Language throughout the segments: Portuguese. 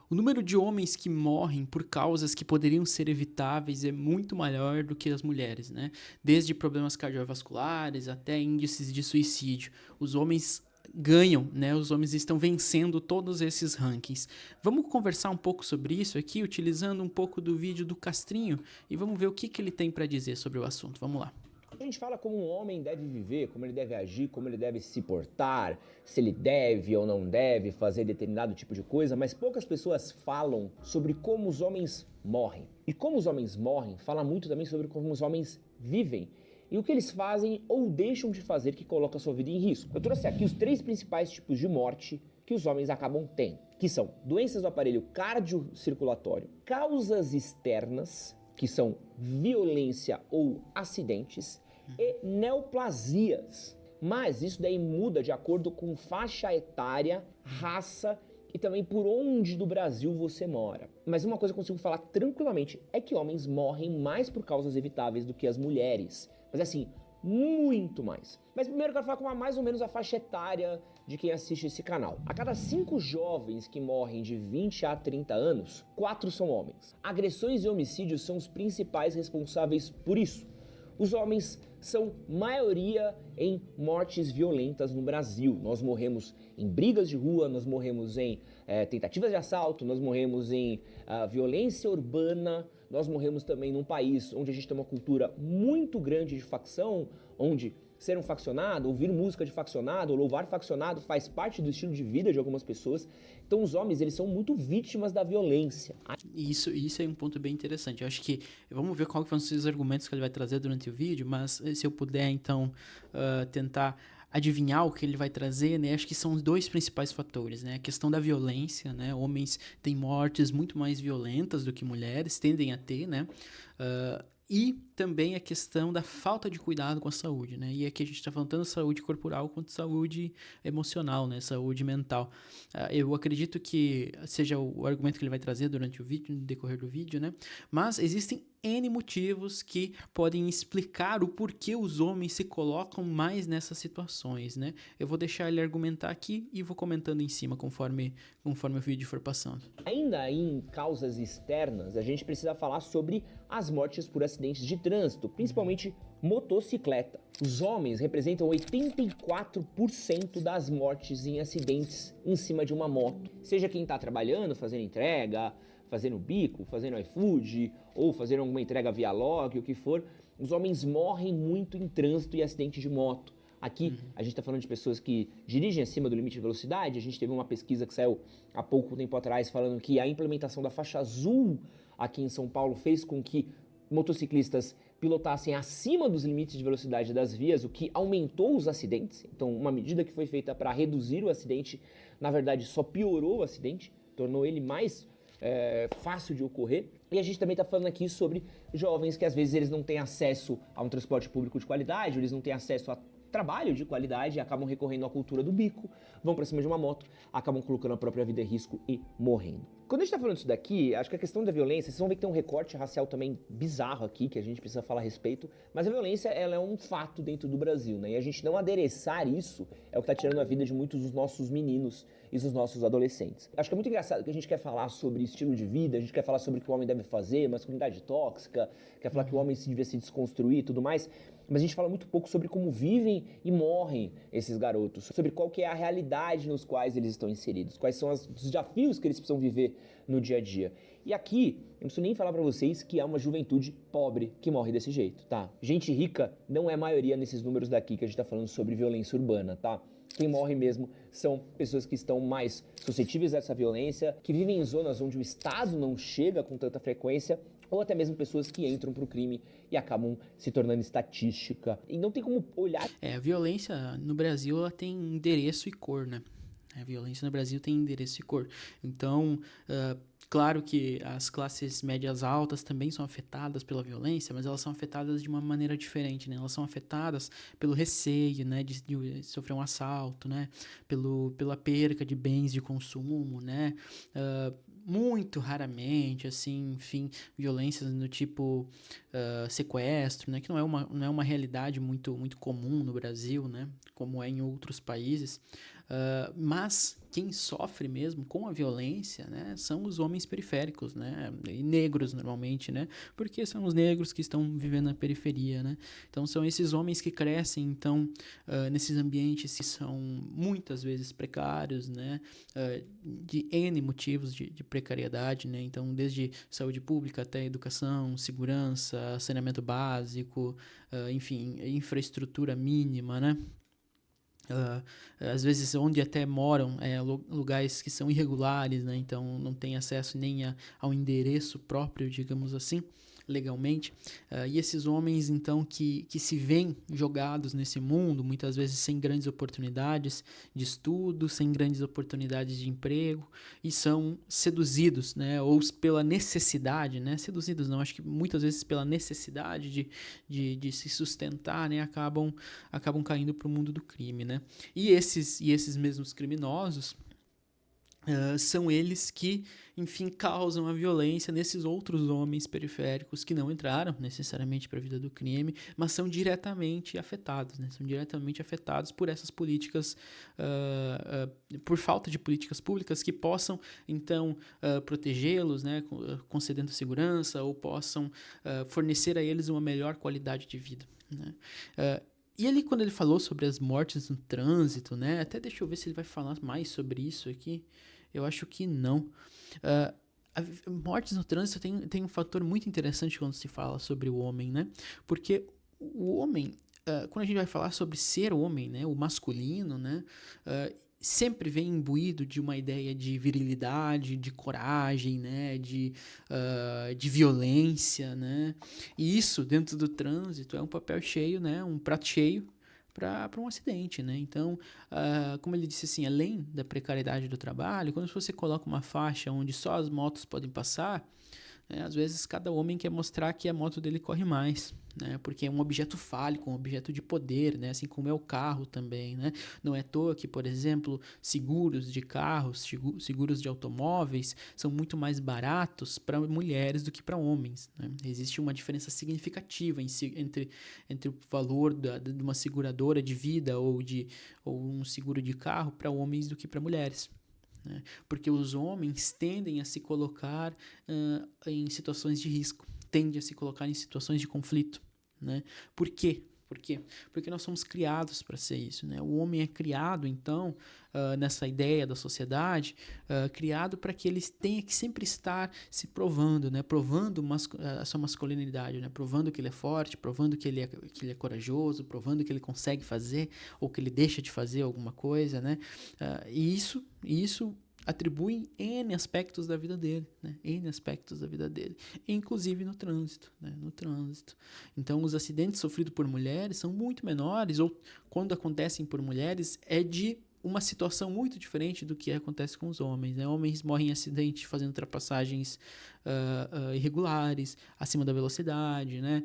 O número de homens que morrem por causas que poderiam ser evitáveis é muito maior do que as mulheres, né? Desde problemas cardiovasculares até índices de suicídio. Os homens ganham, né? Os homens estão vencendo todos esses rankings. Vamos conversar um pouco sobre isso aqui, utilizando um pouco do vídeo do Castrinho e vamos ver o que ele tem para dizer sobre o assunto. Vamos lá. A gente fala como um homem deve viver, como ele deve agir, como ele deve se portar, se ele deve ou não deve fazer determinado tipo de coisa, mas poucas pessoas falam sobre como os homens morrem. E como os homens morrem, fala muito também sobre como os homens vivem e o que eles fazem ou deixam de fazer que coloca a sua vida em risco. Eu trouxe aqui os 3 principais tipos de morte que os homens acabam tendo, que são doenças do aparelho cardiocirculatório, causas externas, que são violência ou acidentes, e neoplasias. Mas isso daí muda de acordo com faixa etária, raça e também por onde do Brasil você mora. Mas uma coisa que eu consigo falar tranquilamente é que homens morrem mais por causas evitáveis do que as mulheres. Mas assim, muito mais. Mas primeiro eu quero falar com mais ou menos a faixa etária de quem assiste esse canal. A cada 5 jovens que morrem de 20 a 30 anos, 4 são homens. Agressões e homicídios são os principais responsáveis por isso. Os homens são maioria em mortes violentas no Brasil. Nós morremos em brigas de rua, nós morremos em tentativas de assalto, nós morremos em violência urbana, nós morremos também num país onde a gente tem uma cultura muito grande de facção, onde ser um faccionado, ouvir música de faccionado, louvar faccionado faz parte do estilo de vida de algumas pessoas. Então os homens, eles são muito vítimas da violência. Isso é um ponto bem interessante. Eu acho que vamos ver qual que vão ser os argumentos que ele vai trazer durante o vídeo, mas se eu puder então tentar adivinhar o que ele vai trazer, né? Acho que são os 2 principais fatores, né? A questão da violência, né? Homens têm mortes muito mais violentas do que mulheres, tendem a ter, né? E também a questão da falta de cuidado com a saúde, né? E aqui a gente está falando tanto de saúde corporal quanto de saúde emocional, né? Saúde mental. Eu acredito que seja o argumento que ele vai trazer durante o vídeo, no decorrer do vídeo, né? Mas existem N motivos que podem explicar o porquê os homens se colocam mais nessas situações, né? Eu vou deixar ele argumentar aqui e vou comentando em cima conforme o vídeo for passando. Ainda em causas externas, a gente precisa falar sobre as mortes por acidentes de trânsito, principalmente motocicleta. Os homens representam 84% das mortes em acidentes em cima de uma moto. Seja quem está trabalhando, fazendo entrega, fazendo bico, fazendo iFood ou fazendo alguma entrega via log, o que for, os homens morrem muito em trânsito e acidente de moto. Aqui a gente está falando de pessoas que dirigem acima do limite de velocidade. A gente teve uma pesquisa que saiu há pouco tempo atrás falando que a implementação da faixa azul aqui em São Paulo fez com que motociclistas pilotassem acima dos limites de velocidade das vias, o que aumentou os acidentes. Então, uma medida que foi feita para reduzir o acidente, na verdade, só piorou o acidente, tornou ele mais fácil de ocorrer. E a gente também está falando aqui sobre jovens que às vezes eles não têm acesso a um transporte público de qualidade, eles não têm acesso a trabalho de qualidade e acabam recorrendo à cultura do bico, vão para cima de uma moto, acabam colocando a própria vida em risco e morrendo. Quando a gente tá falando disso daqui, acho que a questão da violência, vocês vão ver que tem um recorte racial também bizarro aqui, que a gente precisa falar a respeito, mas a violência, ela é um fato dentro do Brasil, né? E a gente não adereçar isso é o que tá tirando a vida de muitos dos nossos meninos e dos nossos adolescentes. Acho que é muito engraçado que a gente quer falar sobre estilo de vida, a gente quer falar sobre o que o homem deve fazer, masculinidade tóxica, quer falar que o homem se devia se desconstruir e tudo mais, mas a gente fala muito pouco sobre como vivem e morrem esses garotos, sobre qual que é a realidade nos quais eles estão inseridos, quais são os desafios que eles precisam viver no dia a dia. E aqui, eu não preciso nem falar pra vocês que é uma juventude pobre que morre desse jeito, tá? Gente rica não é maioria nesses números daqui que a gente tá falando sobre violência urbana, tá? Quem morre mesmo são pessoas que estão mais suscetíveis a essa violência, que vivem em zonas onde o Estado não chega com tanta frequência, ou até mesmo pessoas que entram pro crime e acabam se tornando estatística. E não tem como olhar. A violência no Brasil ela tem endereço e cor, né? A violência no Brasil tem endereço e cor. Então, claro que as classes médias altas também são afetadas pela violência, mas elas são afetadas de uma maneira diferente, né? Elas são afetadas pelo receio, né, de sofrer um assalto, né? Pela perca de bens de consumo, né? Muito raramente, assim, enfim, violências do tipo sequestro, né? Que não é uma realidade muito, muito comum no Brasil, né? Como é em outros países. Mas quem sofre mesmo com a violência, né, são os homens periféricos, né, e negros normalmente, né, porque são os negros que estão vivendo na periferia, né. Então são esses homens que crescem, então, nesses ambientes que são muitas vezes precários, né, de N motivos de precariedade, né, então desde saúde pública até educação, segurança, saneamento básico, enfim, infraestrutura mínima, né. Às vezes onde até moram lugares que são irregulares, né? Então não tem acesso nem ao endereço próprio, digamos assim, legalmente. E esses homens, então, que se veem jogados nesse mundo, muitas vezes sem grandes oportunidades de estudo, sem grandes oportunidades de emprego, e são seduzidos, né? Ou pela necessidade, né? Seduzidos não, acho que muitas vezes pela necessidade de se sustentar, né? Acabam caindo para o mundo do crime, né? E esses mesmos criminosos são eles que, enfim, causam a violência nesses outros homens periféricos que não entraram necessariamente para a vida do crime, mas são diretamente afetados, né? São diretamente afetados por essas políticas, por falta de políticas públicas que possam, então, protegê-los, né? Concedendo segurança ou possam fornecer a eles uma melhor qualidade de vida, né? E ele, quando ele falou sobre as mortes no trânsito, né? Até deixa eu ver se ele vai falar mais sobre isso aqui. Eu acho que não. Mortes no trânsito tem um fator muito interessante quando se fala sobre o homem, né? Porque o homem, quando a gente vai falar sobre ser homem, né? O masculino, né? Sempre vem imbuído de uma ideia de virilidade, de coragem, né? De violência, né? E isso, dentro do trânsito, é um papel cheio, né? Um prato cheio para um acidente, né? Então, como ele disse assim, além da precariedade do trabalho, quando você coloca uma faixa onde só as motos podem passar, né, às vezes cada homem quer mostrar que a moto dele corre mais, né? Porque é um objeto fálico, um objeto de poder, né? Assim como é o carro também, né? Não é à toa que, por exemplo, seguros de carros, seguros de automóveis são muito mais baratos para mulheres do que para homens, né? Existe uma diferença significativa entre o valor de uma seguradora de vida ou um seguro de carro para homens do que para mulheres, né? Porque os homens tendem a se colocar em situações de risco, tendem a se colocar em situações de conflito, né? Por quê? Por quê? Porque nós somos criados para ser isso, né? O homem é criado, então, nessa ideia da sociedade, criado para que ele tenha que sempre estar se provando, né? Provando a sua masculinidade, né? Provando que ele é forte, provando que ele é corajoso, provando que ele consegue fazer ou que ele deixa de fazer alguma coisa, né? E isso atribui N aspectos da vida dele, né? N aspectos da vida dele, inclusive no trânsito, né? No trânsito. Então, os acidentes sofridos por mulheres são muito menores, ou quando acontecem por mulheres, é de uma situação muito diferente do que acontece com os homens, né? Homens morrem em acidente fazendo ultrapassagens irregulares, acima da velocidade, né?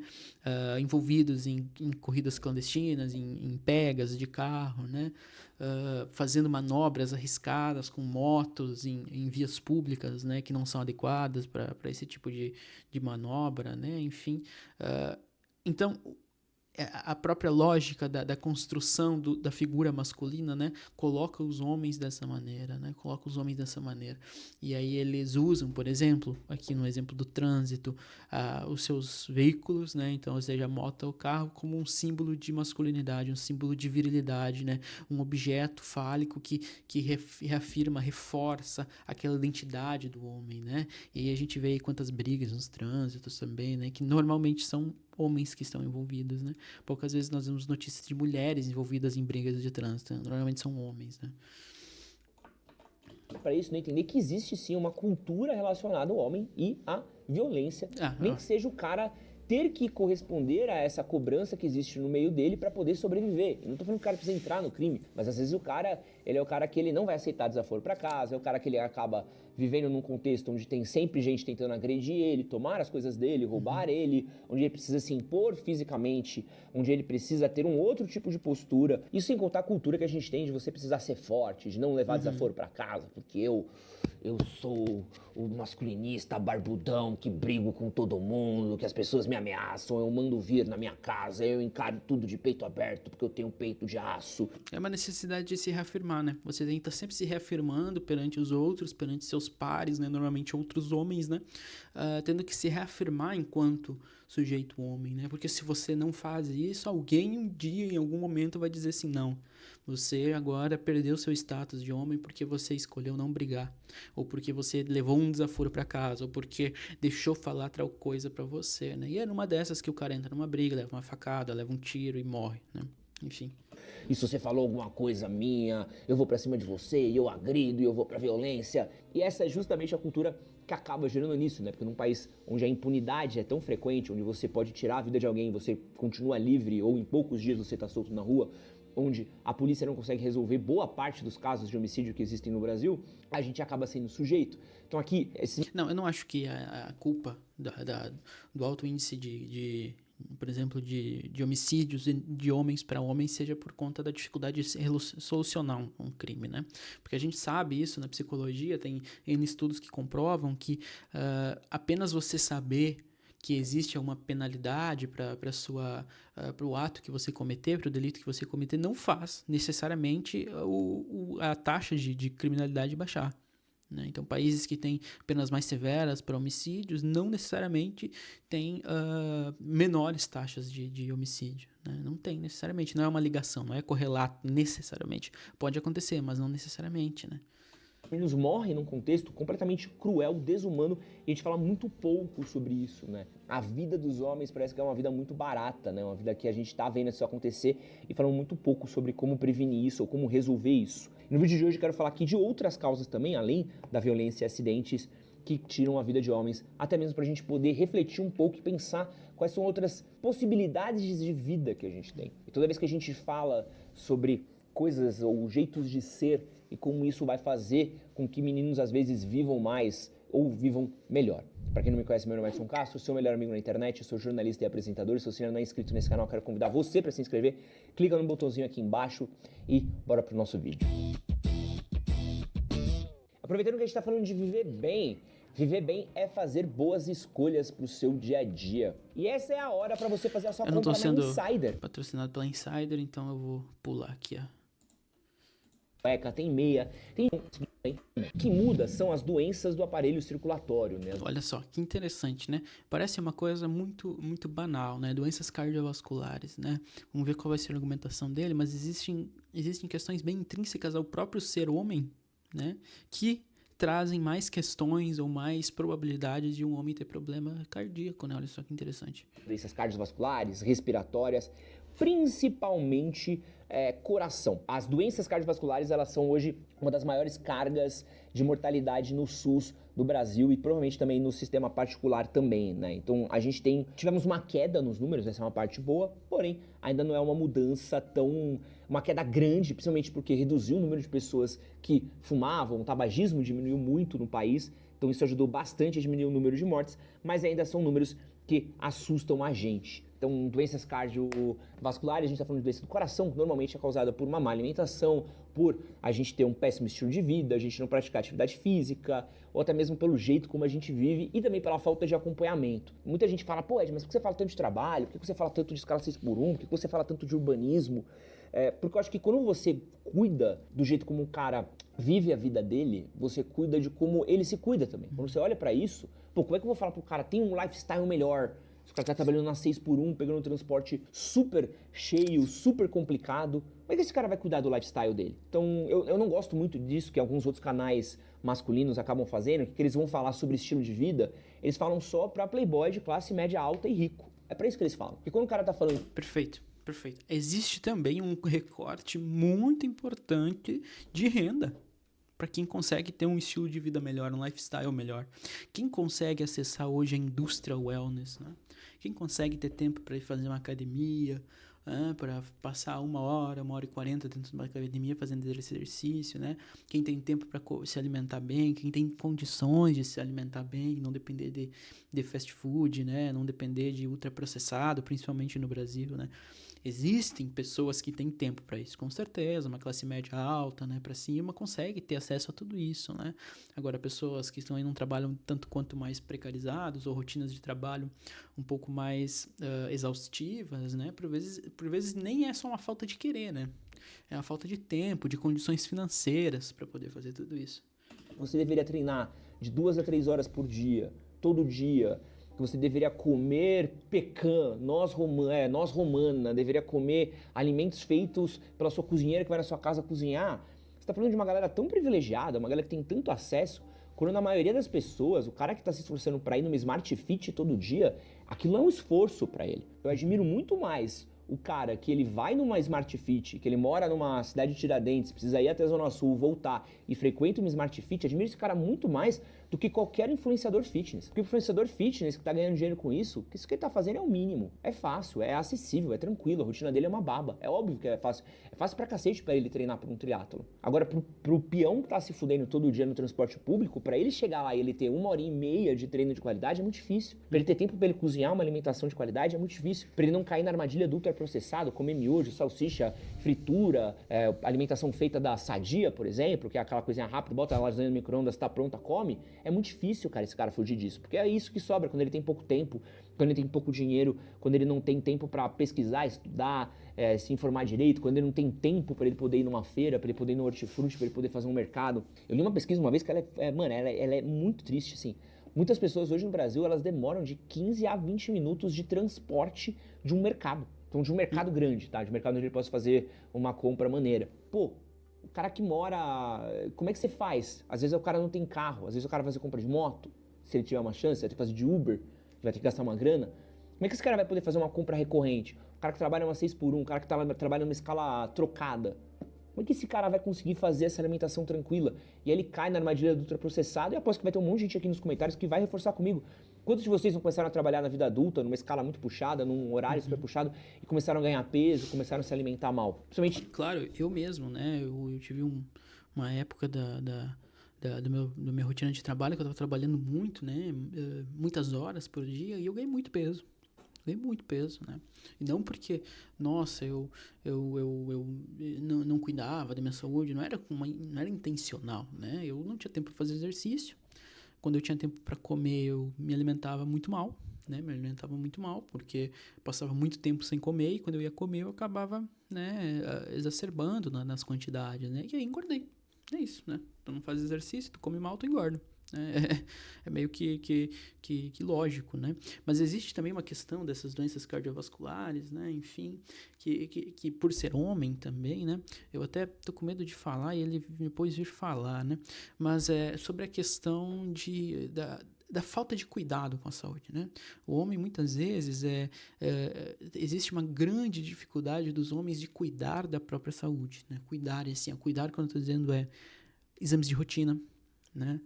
Envolvidos em corridas clandestinas, em pegas de carro, né? Fazendo manobras arriscadas com motos em vias públicas, né? Que não são adequadas para esse tipo de manobra, né? Enfim, então a própria lógica da construção da figura masculina, né, coloca os homens dessa maneira, né, coloca os homens dessa maneira. E aí eles usam, por exemplo, aqui no exemplo do trânsito, os seus veículos, né, então, ou seja, a moto ou o carro, como um símbolo de masculinidade, um símbolo de virilidade, né, um objeto fálico que reafirma, reforça aquela identidade do homem, né. E aí a gente vê aí quantas brigas nos trânsitos também, né, que normalmente são homens que estão envolvidos, né? Poucas vezes nós vemos notícias de mulheres envolvidas em brigas de trânsito, né? Normalmente são homens, né? Para isso, não entender que existe sim uma cultura relacionada ao homem e à violência, nem que seja o cara ter que corresponder a essa cobrança que existe no meio dele para poder sobreviver. Eu não tô falando que o cara precisa entrar no crime, mas às vezes ele é o cara que ele não vai aceitar desaforo para casa, é o cara que ele acaba vivendo num contexto onde tem sempre gente tentando agredir ele, tomar as coisas dele, roubar ele, onde ele precisa se impor fisicamente, onde ele precisa ter um outro tipo de postura. Isso sem contar a cultura que a gente tem de você precisar ser forte, de não levar desaforo pra casa, porque eu sou o masculinista barbudão que brigo com todo mundo, que as pessoas me ameaçam, eu mando vir na minha casa, eu encaro tudo de peito aberto porque eu tenho peito de aço. É uma necessidade de se reafirmar, né? Você tem que estar sempre se reafirmando perante os outros, perante seus pares, né? Normalmente outros homens, né? Tendo que se reafirmar enquanto sujeito homem, né? Porque se você não faz isso, alguém um dia, em algum momento, vai dizer assim, não, você agora perdeu seu status de homem porque você escolheu não brigar, ou porque você levou um desaforo pra casa, ou porque deixou falar tal coisa pra você, né? E é numa dessas que o cara entra numa briga, leva uma facada, leva um tiro e morre, né? Enfim. E se você falou alguma coisa minha, eu vou pra cima de você, e eu agrido, e eu vou pra violência. E essa é justamente a cultura que acaba gerando nisso, né? Porque num país onde a impunidade é tão frequente, onde você pode tirar a vida de alguém, você continua livre, ou em poucos dias você tá solto na rua, onde a polícia não consegue resolver boa parte dos casos de homicídio que existem no Brasil, a gente acaba sendo sujeito. Então aqui... Não, eu não acho que a culpa do alto índice por exemplo, de homicídios de homens para homens seja por conta da dificuldade de solucionar um crime, né? Porque a gente sabe isso na psicologia, tem N estudos que comprovam que apenas você saber que existe uma penalidade para o ato que você cometer, para o delito que você cometer, não faz necessariamente a taxa de criminalidade baixar. Né? Então, países que têm penas mais severas para homicídios não necessariamente têm menores taxas de homicídio. Né? Não tem necessariamente, não é uma ligação, não é correlato necessariamente. Pode acontecer, mas não necessariamente, né? Eles morrem num contexto completamente cruel, desumano, e a gente fala muito pouco sobre isso, né? A vida dos homens parece que é uma vida muito barata, né? Uma vida que a gente tá vendo isso acontecer e falando muito pouco sobre como prevenir isso ou como resolver isso. No vídeo de hoje eu quero falar aqui de outras causas também, além da violência e acidentes, que tiram a vida de homens, até mesmo pra gente poder refletir um pouco e pensar quais são outras possibilidades de vida que a gente tem. E toda vez que a gente fala sobre coisas ou jeitos de ser e como isso vai fazer com que meninos às vezes vivam mais ou vivam melhor. Para quem não me conhece, meu nome é Edson Castro, sou o melhor amigo na internet, eu sou jornalista e apresentador. Se você ainda não é inscrito nesse canal, eu quero convidar você para se inscrever. Clica no botãozinho aqui embaixo e bora pro nosso vídeo. Aproveitando que a gente está falando de viver bem é fazer boas escolhas para o seu dia a dia. E essa é a hora para você fazer a sua compra na Insider. Patrocinado pela Insider, então eu vou pular aqui, ó. Tem meia, tem... que muda são as doenças do aparelho circulatório, né? Olha só, que interessante, né? Parece uma coisa muito, muito banal, né? Doenças cardiovasculares, né? Vamos ver qual vai ser a argumentação dele, mas existem questões bem intrínsecas ao próprio ser homem, né? Que trazem mais questões ou mais probabilidades de um homem ter problema cardíaco, né? Olha só que interessante. Doenças cardiovasculares, respiratórias, principalmente coração. As doenças cardiovasculares, elas são hoje uma das maiores cargas de mortalidade no SUS do Brasil e provavelmente também no sistema particular também, né? Então tivemos uma queda nos números, essa é uma parte boa, porém ainda não é uma mudança uma queda grande, principalmente porque reduziu o número de pessoas que fumavam, o tabagismo diminuiu muito no país, então isso ajudou bastante a diminuir o número de mortes, mas ainda são números que assustam a gente. Então, doenças cardiovasculares, a gente está falando de doença do coração, que normalmente é causada por uma má alimentação, por a gente ter um péssimo estilo de vida, a gente não praticar atividade física, ou até mesmo pelo jeito como a gente vive e também pela falta de acompanhamento. Muita gente fala, pô Ed, mas por que você fala tanto de trabalho? Por que você fala tanto de escala 6x1? Por que você fala tanto de urbanismo? Porque eu acho que quando você cuida do jeito como o cara vive a vida dele, você cuida de como ele se cuida também. Quando você olha pra isso, pô, como é que eu vou falar pro cara, tem um lifestyle melhor? Se o cara tá trabalhando na 6x1, pegando um transporte super cheio, super complicado, como é que esse cara vai cuidar do lifestyle dele? Então, eu não gosto muito disso que alguns outros canais masculinos acabam fazendo, que eles vão falar sobre estilo de vida, eles falam só pra playboy de classe média alta e rico. É pra isso que eles falam. E quando o cara tá falando... Perfeito. Existe também um recorte muito importante de renda para quem consegue ter um estilo de vida melhor, um lifestyle melhor. Quem consegue acessar hoje a indústria wellness, né? Quem consegue ter tempo para ir fazer uma academia, para passar 1 hora e 40 dentro de uma academia fazendo exercício, né? Quem tem tempo para se alimentar bem, quem tem condições de se alimentar bem, não depender de fast food, né? Não depender de ultraprocessado, principalmente no Brasil, né? Existem pessoas que têm tempo para isso, com certeza, uma classe média alta, né, para cima, consegue ter acesso a tudo isso, né? Agora, pessoas que estão aí num trabalho tanto quanto mais precarizados ou rotinas de trabalho um pouco mais exaustivas, né? Por vezes nem é só uma falta de querer, né? É uma falta de tempo, de condições financeiras para poder fazer tudo isso. Você deveria treinar de 2 a 3 horas por dia, todo dia. Que você deveria comer pecan, noz romana, deveria comer alimentos feitos pela sua cozinheira que vai na sua casa cozinhar. Você está falando de uma galera tão privilegiada, uma galera que tem tanto acesso, quando na maioria das pessoas, o cara que está se esforçando para ir numa Smart Fit todo dia, aquilo é um esforço para ele. Eu admiro muito mais o cara que ele vai numa Smart Fit, que ele mora numa cidade de Tiradentes, precisa ir até a Zona Sul, voltar e frequenta uma Smart Fit, admiro esse cara muito mais do que qualquer influenciador fitness. Porque o influenciador fitness que tá ganhando dinheiro com isso que ele tá fazendo é o mínimo. É fácil, é acessível, é tranquilo, a rotina dele é uma baba. É óbvio que é fácil. É fácil pra cacete pra ele treinar pra um triatlo. Agora, pro peão que tá se fudendo todo dia no transporte público, pra ele chegar lá e ele ter 1 hora e meia de treino de qualidade é muito difícil. Pra ele ter tempo pra ele cozinhar uma alimentação de qualidade é muito difícil. Pra ele não cair na armadilha do ultraprocessado, comer miojo, salsicha, fritura, alimentação feita da Sadia, por exemplo, que é aquela coisinha rápida, bota a lasanha no micro-ondas, tá pronta, come. É muito difícil, cara, esse cara fugir disso, porque é isso que sobra quando ele tem pouco tempo, quando ele tem pouco dinheiro, quando ele não tem tempo pra pesquisar, estudar, se informar direito, quando ele não tem tempo pra ele poder ir numa feira, pra ele poder ir no hortifruti, pra ele poder fazer um mercado. Eu li uma pesquisa uma vez que ela é muito triste, assim. Muitas pessoas hoje no Brasil, elas demoram de 15 a 20 minutos de transporte de um mercado. Então, de um mercado grande, tá? De um mercado onde ele possa fazer uma compra maneira. Pô, o cara que mora... Como é que você faz? Às vezes o cara não tem carro, às vezes o cara vai fazer compra de moto. Se ele tiver uma chance, vai ter que fazer de Uber, vai ter que gastar uma grana. Como é que esse cara vai poder fazer uma compra recorrente? O cara que trabalha uma 6x1, o cara que trabalha numa escala trocada. Como é que esse cara vai conseguir fazer essa alimentação tranquila? E aí ele cai na armadilha do ultraprocessado e aposto que vai ter um monte de gente aqui nos comentários que vai reforçar comigo. Quantos de vocês não começaram a trabalhar na vida adulta, numa escala muito puxada, num horário super puxado, e começaram a ganhar peso, começaram a se alimentar mal? Principalmente... Claro, eu mesmo, né? Eu tive uma época do minha rotina de trabalho, que eu estava trabalhando muito, né? Muitas horas por dia, e eu ganhei muito peso. Ganhei muito peso, né? E não porque, nossa, eu não cuidava da minha saúde, não era intencional, né? Eu não tinha tempo para fazer exercício. Quando eu tinha tempo para comer, eu me alimentava muito mal, né? Me alimentava muito mal, porque passava muito tempo sem comer, e quando eu ia comer, eu acabava, né, exacerbando nas quantidades, né? E aí engordei. É isso, né? Tu não faz exercício, tu come mal, tu engorda. É meio que lógico, né? Mas existe também uma questão dessas doenças cardiovasculares, né? Enfim, que por ser homem também, né? Eu até tô com medo de falar e ele depois vir falar, né? Mas é sobre a questão da falta de cuidado com a saúde, né? O homem, muitas vezes, existe uma grande dificuldade dos homens de cuidar da própria saúde, né? Cuidar, assim, cuidar, quando eu tô dizendo, exames de rotina, né?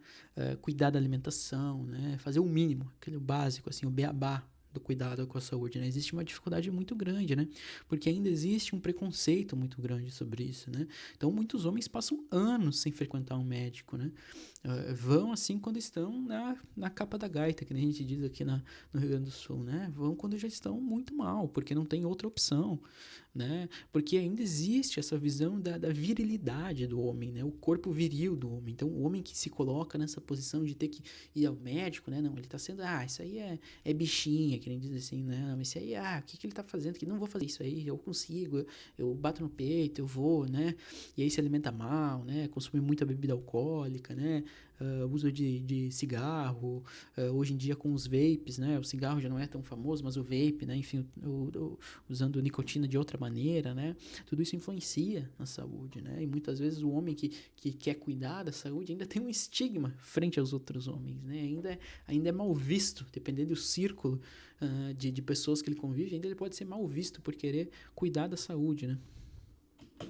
Cuidar da alimentação, né? Fazer o mínimo, aquele básico, assim, o beabá do cuidado com a saúde, né? Existe uma dificuldade muito grande, né? Porque ainda existe um preconceito muito grande sobre isso, né? Então, muitos homens passam anos sem frequentar um médico, né? Vão, assim, quando estão na capa da gaita, que nem a gente diz aqui no Rio Grande do Sul, né? Vão quando já estão muito mal, porque não tem outra opção, né? Porque ainda existe essa visão da virilidade do homem, né? O corpo viril do homem. Então, o homem que se coloca nessa posição de ter que ir ao médico, né? Não, ele tá sendo, isso aí é bichinha, que nem diz assim, né? Mas isso aí, o que ele tá fazendo? Que não vou fazer isso aí, eu consigo, eu bato no peito, eu vou, né? E aí se alimenta mal, né? Consome muita bebida alcoólica, né? Uso de cigarro, hoje em dia com os vapes, né? O cigarro já não é tão famoso, mas o vape, né? Enfim, usando nicotina de outra maneira, né? Tudo isso influencia na saúde, né? E muitas vezes o homem que quer cuidar da saúde ainda tem um estigma frente aos outros homens, né? Ainda é mal visto, dependendo do círculo de pessoas que ele convive, ainda ele pode ser mal visto por querer cuidar da saúde, né?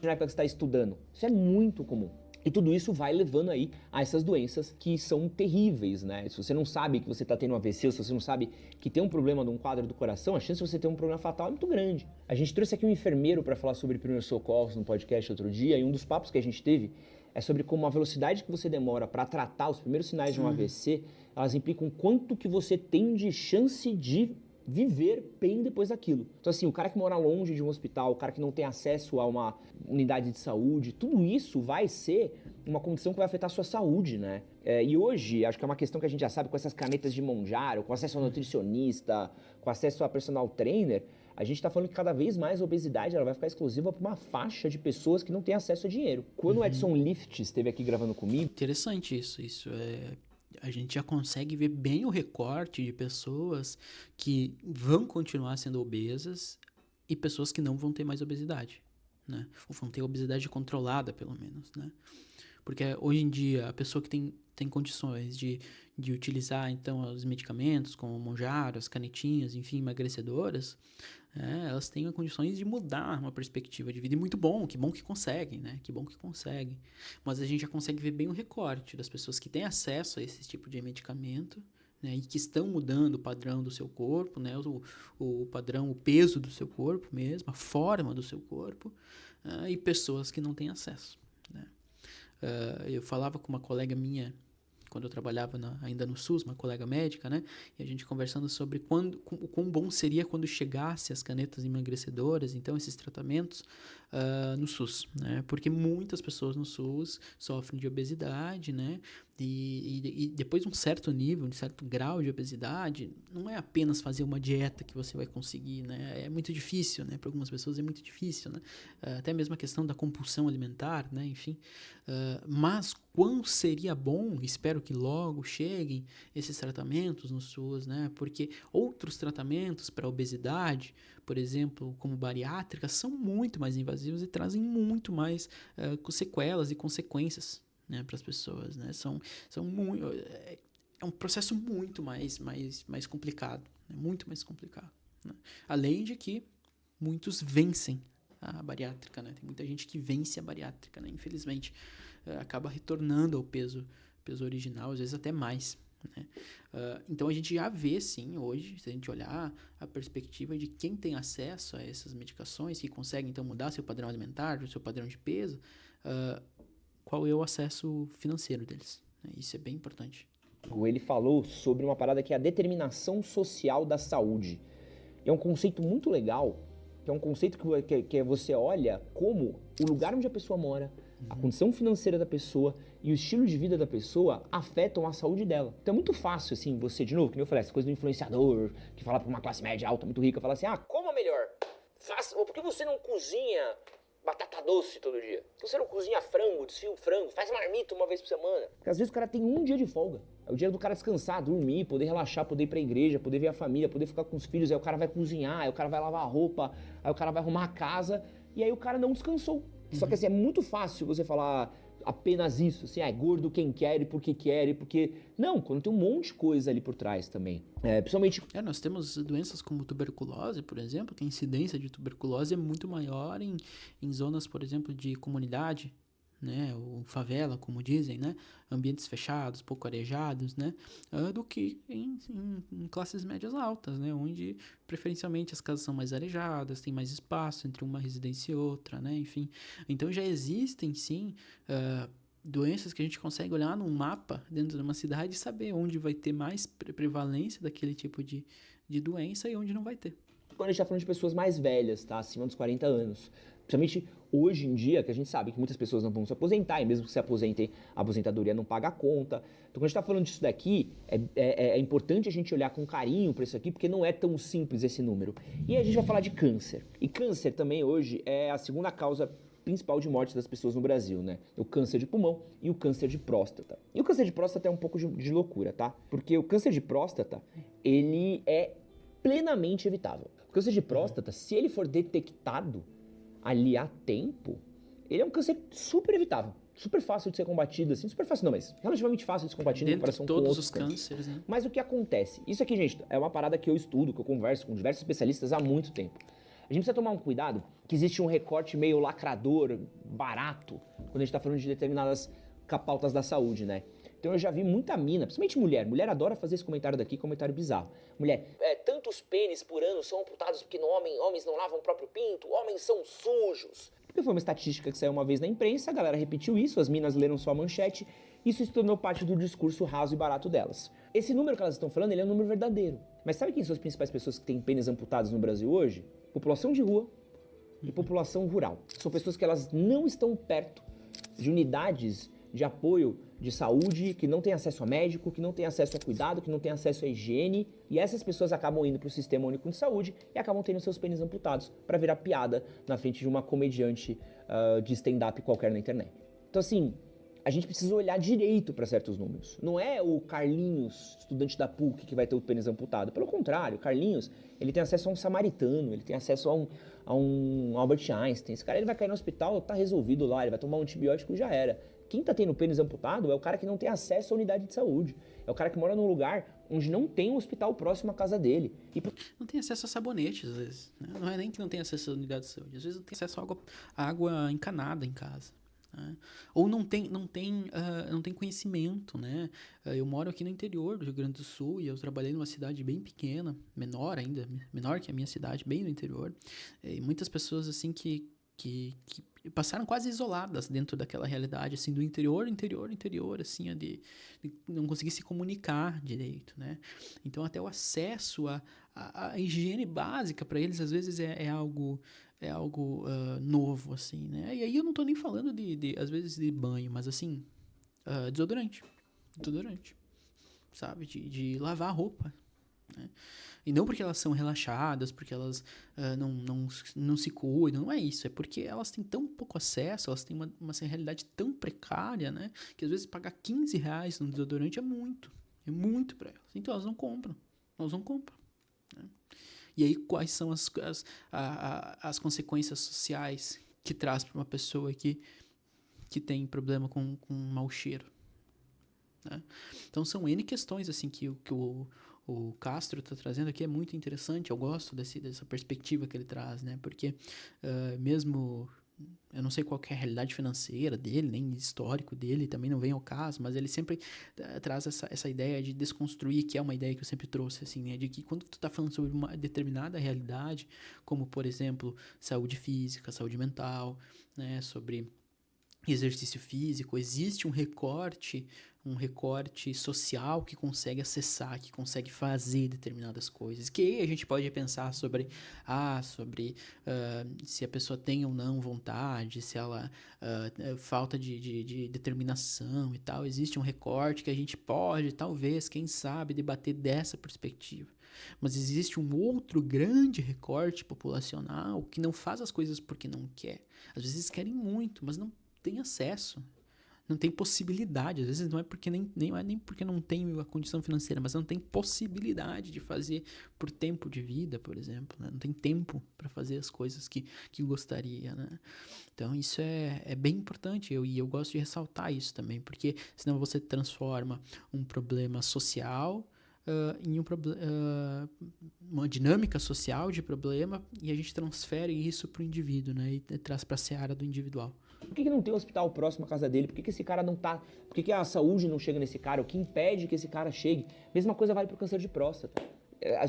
Na época que você está estudando, isso é muito comum. E tudo isso vai levando aí a essas doenças que são terríveis, né? Se você não sabe que você está tendo um AVC, ou se você não sabe que tem um problema num quadro do coração, a chance de você ter um problema fatal é muito grande. A gente trouxe aqui um enfermeiro para falar sobre primeiros socorros no podcast outro dia, e um dos papos que a gente teve é sobre como a velocidade que você demora para tratar os primeiros sinais de um AVC, elas implicam quanto que você tem de chance de viver bem depois daquilo. Então assim, o cara que mora longe de um hospital, o cara que não tem acesso a uma unidade de saúde, tudo isso vai ser uma condição que vai afetar a sua saúde, né? E hoje, acho que é uma questão que a gente já sabe, com essas canetas de Monjaro, com acesso ao nutricionista, com acesso a personal trainer, a gente está falando que cada vez mais a obesidade ela vai ficar exclusiva para uma faixa de pessoas que não têm acesso a dinheiro. Quando o Edson Lift esteve aqui gravando comigo... Interessante isso a gente já consegue ver bem o recorte de pessoas que vão continuar sendo obesas e pessoas que não vão ter mais obesidade, né? Ou vão ter obesidade controlada, pelo menos, né? Porque hoje em dia a pessoa que tem condições de utilizar então os medicamentos como o Mounjaro, as canetinhas, enfim, emagrecedoras, elas têm condições de mudar uma perspectiva de vida. E muito bom, que bom que conseguem, né? Que bom que conseguem. Mas a gente já consegue ver bem o recorte das pessoas que têm acesso a esse tipo de medicamento, né? E que estão mudando o padrão do seu corpo, né? O padrão, o peso do seu corpo mesmo, a forma do seu corpo, e pessoas que não têm acesso, né? Eu falava com uma colega minha, quando eu trabalhava ainda no SUS, uma colega médica, né? E a gente conversando sobre o quão bom seria quando chegasse as canetas emagrecedoras, então esses tratamentos no SUS, né? Porque muitas pessoas no SUS sofrem de obesidade, né? E depois de um certo nível, de certo grau de obesidade, não é apenas fazer uma dieta que você vai conseguir, né? É muito difícil, né? Para algumas pessoas é muito difícil, né? Até mesmo a questão da compulsão alimentar, né? Enfim, mas quão seria bom, espero que logo cheguem esses tratamentos no SUS, né? Porque outros tratamentos para obesidade, por exemplo, como bariátrica, são muito mais invasivos e trazem muito mais sequelas e consequências, né, para as pessoas, né? É um processo muito mais complicado, né? Muito mais complicado, né? Além de que muitos vencem a bariátrica, né? Tem muita gente que vence a bariátrica, né? Infelizmente, acaba retornando ao peso original, às vezes até mais, né? Então a gente já vê, sim, hoje, se a gente olhar a perspectiva de quem tem acesso a essas medicações, que consegue então mudar seu padrão alimentar, seu padrão de peso, qual é o acesso financeiro deles, né? Isso é bem importante. Ele falou sobre uma parada que é a determinação social da saúde. É um conceito muito legal, que é um conceito que você olha como o lugar onde a pessoa mora, a condição financeira da pessoa e o estilo de vida da pessoa afetam a saúde dela. Então é muito fácil, assim, você, de novo, que nem eu falei, essa coisa do influenciador, que fala pra uma classe média alta, muito rica, fala assim, coma melhor, por que você não cozinha batata doce todo dia? Por que você não cozinha frango, desfia o frango, faz marmita uma vez por semana? Porque às vezes o cara tem um dia de folga. É o dia do cara descansar, dormir, poder relaxar, poder ir pra igreja, poder ver a família, poder ficar com os filhos, aí o cara vai cozinhar, aí o cara vai lavar a roupa, aí o cara vai arrumar a casa, e aí o cara não descansou. Só que assim, é muito fácil você falar apenas isso, assim, é gordo quem quer e porque... Não, quando tem um monte de coisa ali por trás também. Principalmente... Nós temos doenças como tuberculose, por exemplo, que a incidência de tuberculose é muito maior em zonas, por exemplo, de comunidade, né, ou favela, como dizem, né, ambientes fechados, pouco arejados, né, do que em classes médias altas, né, onde preferencialmente as casas são mais arejadas, tem mais espaço entre uma residência e outra, né, enfim. Então já existem, sim, doenças que a gente consegue olhar num mapa dentro de uma cidade e saber onde vai ter mais prevalência daquele tipo de doença e onde não vai ter. Quando a gente está falando de pessoas mais velhas, tá, acima dos 40 anos, principalmente hoje em dia, que a gente sabe que muitas pessoas não vão se aposentar, e mesmo que se aposentem, a aposentadoria não paga a conta. Então, quando a gente está falando disso daqui, é importante a gente olhar com carinho para isso aqui, porque não é tão simples esse número. E aí a gente vai falar de câncer. E câncer também hoje é a segunda causa principal de morte das pessoas no Brasil, né? O câncer de pulmão e o câncer de próstata. E o câncer de próstata é um pouco de loucura, tá? Porque o câncer de próstata, ele é plenamente evitável. O câncer de próstata, se ele for detectado ali a tempo, ele é um câncer super evitável, super fácil de ser combatido, assim, super fácil não, mas relativamente fácil de ser combatido em comparação com outros os cânceres, né? Mas o que acontece? Isso aqui, gente, é uma parada que eu estudo, que eu converso com diversos especialistas há muito tempo. A gente precisa tomar um cuidado que existe um recorte meio lacrador, barato, quando a gente tá falando de determinadas pautas da saúde, né? Então eu já vi muita mina, principalmente mulher adora fazer esse comentário daqui, comentário bizarro. Mulher, tantos pênis por ano são amputados porque homens não lavam o próprio pinto, homens são sujos. Porque foi uma estatística que saiu uma vez na imprensa, a galera repetiu isso, as minas leram só a manchete, isso se tornou parte do discurso raso e barato delas. Esse número que elas estão falando, ele é um número verdadeiro. Mas sabe quem são as principais pessoas que têm pênis amputados no Brasil hoje? População de rua e população rural. São pessoas que elas não estão perto de unidades de apoio de saúde, que não têm acesso a médico, que não têm acesso a cuidado, que não têm acesso à higiene, e essas pessoas acabam indo para o Sistema Único de Saúde e acabam tendo seus pênis amputados para virar piada na frente de uma comediante de stand-up qualquer na internet. Então assim, a gente precisa olhar direito para certos números. Não é o Carlinhos, estudante da PUC, que vai ter o pênis amputado. Pelo contrário, o Carlinhos, ele tem acesso a um samaritano, ele tem acesso a um Albert Einstein. Esse cara ele vai cair no hospital, tá resolvido lá, ele vai tomar um antibiótico e já era. Quem tá tendo pênis amputado é o cara que não tem acesso à unidade de saúde. É o cara que mora num lugar onde não tem um hospital próximo à casa dele. Não tem acesso a sabonete, às vezes. Né? Não é nem que não tem acesso à unidade de saúde. Às vezes não tem acesso a água encanada em casa. Né? Ou não tem conhecimento, né? Eu moro aqui no interior do Rio Grande do Sul e eu trabalhei numa cidade bem pequena, menor que a minha cidade, bem no interior. E muitas pessoas, assim, que passaram quase isoladas dentro daquela realidade, assim, do interior, assim, de não conseguir se comunicar direito, né? Então, até o acesso à higiene básica para eles, às vezes, é algo novo, assim, né? E aí eu não tô nem falando às vezes, de banho, mas, assim, desodorante, sabe? De lavar a roupa, né? E não porque elas são relaxadas, porque elas não se cuidam, não é isso. É porque elas têm tão pouco acesso, elas têm uma realidade tão precária, né? Que às vezes pagar R$15 num desodorante é muito para elas. Então elas não compram, né? E aí quais são as consequências sociais que traz para uma pessoa que tem problema com mau cheiro, né? Então são N questões assim que o Castro está trazendo aqui, é muito interessante. Eu gosto dessa perspectiva que ele traz, né? Porque mesmo eu não sei qual que é a realidade financeira dele, nem histórico dele, também não vem ao caso, mas ele sempre traz essa ideia de desconstruir, que é uma ideia que eu sempre trouxe, assim, né? De que quando tu tá falando sobre uma determinada realidade, como, por exemplo, saúde física, saúde mental, né? Sobre exercício físico, existe um recorte social que consegue acessar, que consegue fazer determinadas coisas. Que aí a gente pode pensar sobre se a pessoa tem ou não vontade, se ela falta de determinação e tal. Existe um recorte que a gente pode, talvez, quem sabe, debater dessa perspectiva. Mas existe um outro grande recorte populacional que não faz as coisas porque não quer. Às vezes querem muito, mas não tem acesso, não tem possibilidade, às vezes não é porque nem porque não tem a condição financeira, mas não tem possibilidade de fazer por tempo de vida, por exemplo, né? Não tem tempo para fazer as coisas que gostaria, né? Então isso é bem importante, e eu gosto de ressaltar isso também, porque senão você transforma um problema social em uma dinâmica social de problema, e a gente transfere isso para o indivíduo, né? E traz para a seara do individual. Por que não tem um hospital próximo à casa dele? Por que esse cara não tá... Por que a saúde não chega nesse cara? O que impede que esse cara chegue? Mesma coisa vale pro câncer de próstata.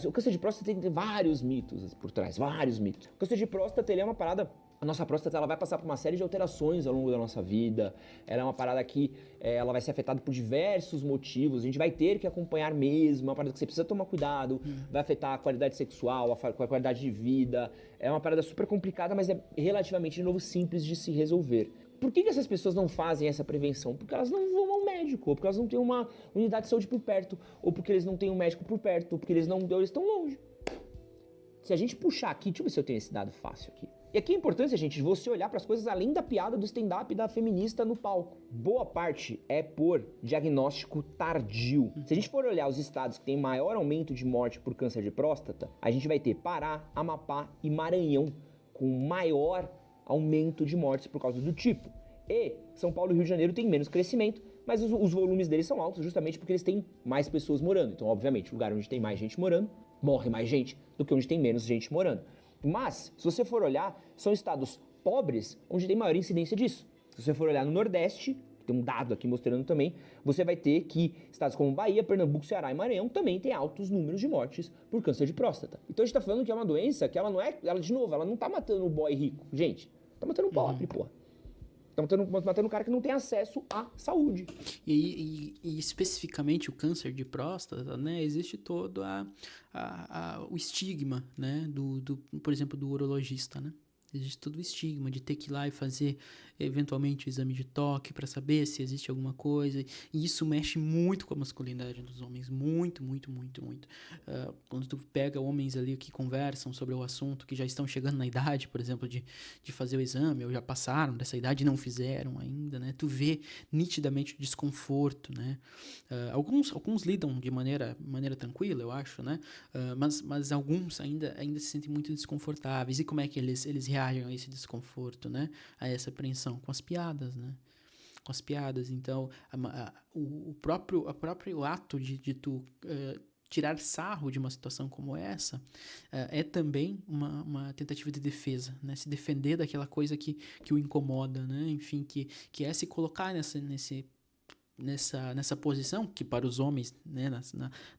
O câncer de próstata tem vários mitos por trás, vários mitos. O câncer de próstata, ele é uma parada... A nossa próstata, ela vai passar por uma série de alterações ao longo da nossa vida. Ela é uma parada que ela vai ser afetada por diversos motivos. A gente vai ter que acompanhar mesmo. É uma parada que você precisa tomar cuidado. Vai afetar a qualidade sexual, a qualidade de vida. É uma parada super complicada, mas é relativamente, de novo, simples de se resolver. Por que essas pessoas não fazem essa prevenção? Porque elas não vão ao médico, ou porque elas não têm uma unidade de saúde por perto, ou porque eles não têm um médico por perto, ou porque eles estão longe. Se a gente puxar aqui, deixa eu ver se eu tenho esse dado fácil aqui. E aqui a importância, gente, de você olhar para as coisas além da piada do stand-up da feminista no palco. Boa parte é por diagnóstico tardio. Se a gente for olhar os estados que têm maior aumento de morte por câncer de próstata, a gente vai ter Pará, Amapá e Maranhão com maior aumento de mortes por causa do tipo. E São Paulo e Rio de Janeiro têm menos crescimento, mas os volumes deles são altos justamente porque eles têm mais pessoas morando. Então, obviamente, lugar onde tem mais gente morando, morre mais gente do que onde tem menos gente morando. Mas, se você for olhar, são estados pobres onde tem maior incidência disso. Se você for olhar no Nordeste, tem um dado aqui mostrando também, você vai ter que estados como Bahia, Pernambuco, Ceará e Maranhão também têm altos números de mortes por câncer de próstata. Então a gente tá falando que é uma doença que ela não é, ela de novo, ela não tá matando o boy rico, gente. Tá matando o pobre, porra. Tá matando um cara que não tem acesso à saúde. E especificamente o câncer de próstata, né? Existe todo o estigma, né? Por exemplo, do urologista, né? Existe todo o estigma de ter que ir lá e fazer, eventualmente, o exame de toque para saber se existe alguma coisa. E isso mexe muito com a masculinidade dos homens. Muito, muito, muito, muito. Quando tu pega homens ali que conversam sobre o assunto, que já estão chegando na idade, por exemplo, de fazer o exame, ou já passaram dessa idade e não fizeram ainda, né? Tu vê nitidamente o desconforto, né? Alguns lidam de maneira tranquila, eu acho, né? Mas alguns ainda se sentem muito desconfortáveis. E como é que eles reagem a esse desconforto, né? A essa apreensão? Com as piadas, né? Com as piadas. Então, o próprio ato de tu tirar sarro de uma situação como essa é também uma tentativa de defesa, né? Se defender daquela coisa que o incomoda, né? Enfim, que é se colocar nessa posição, que para os homens, né,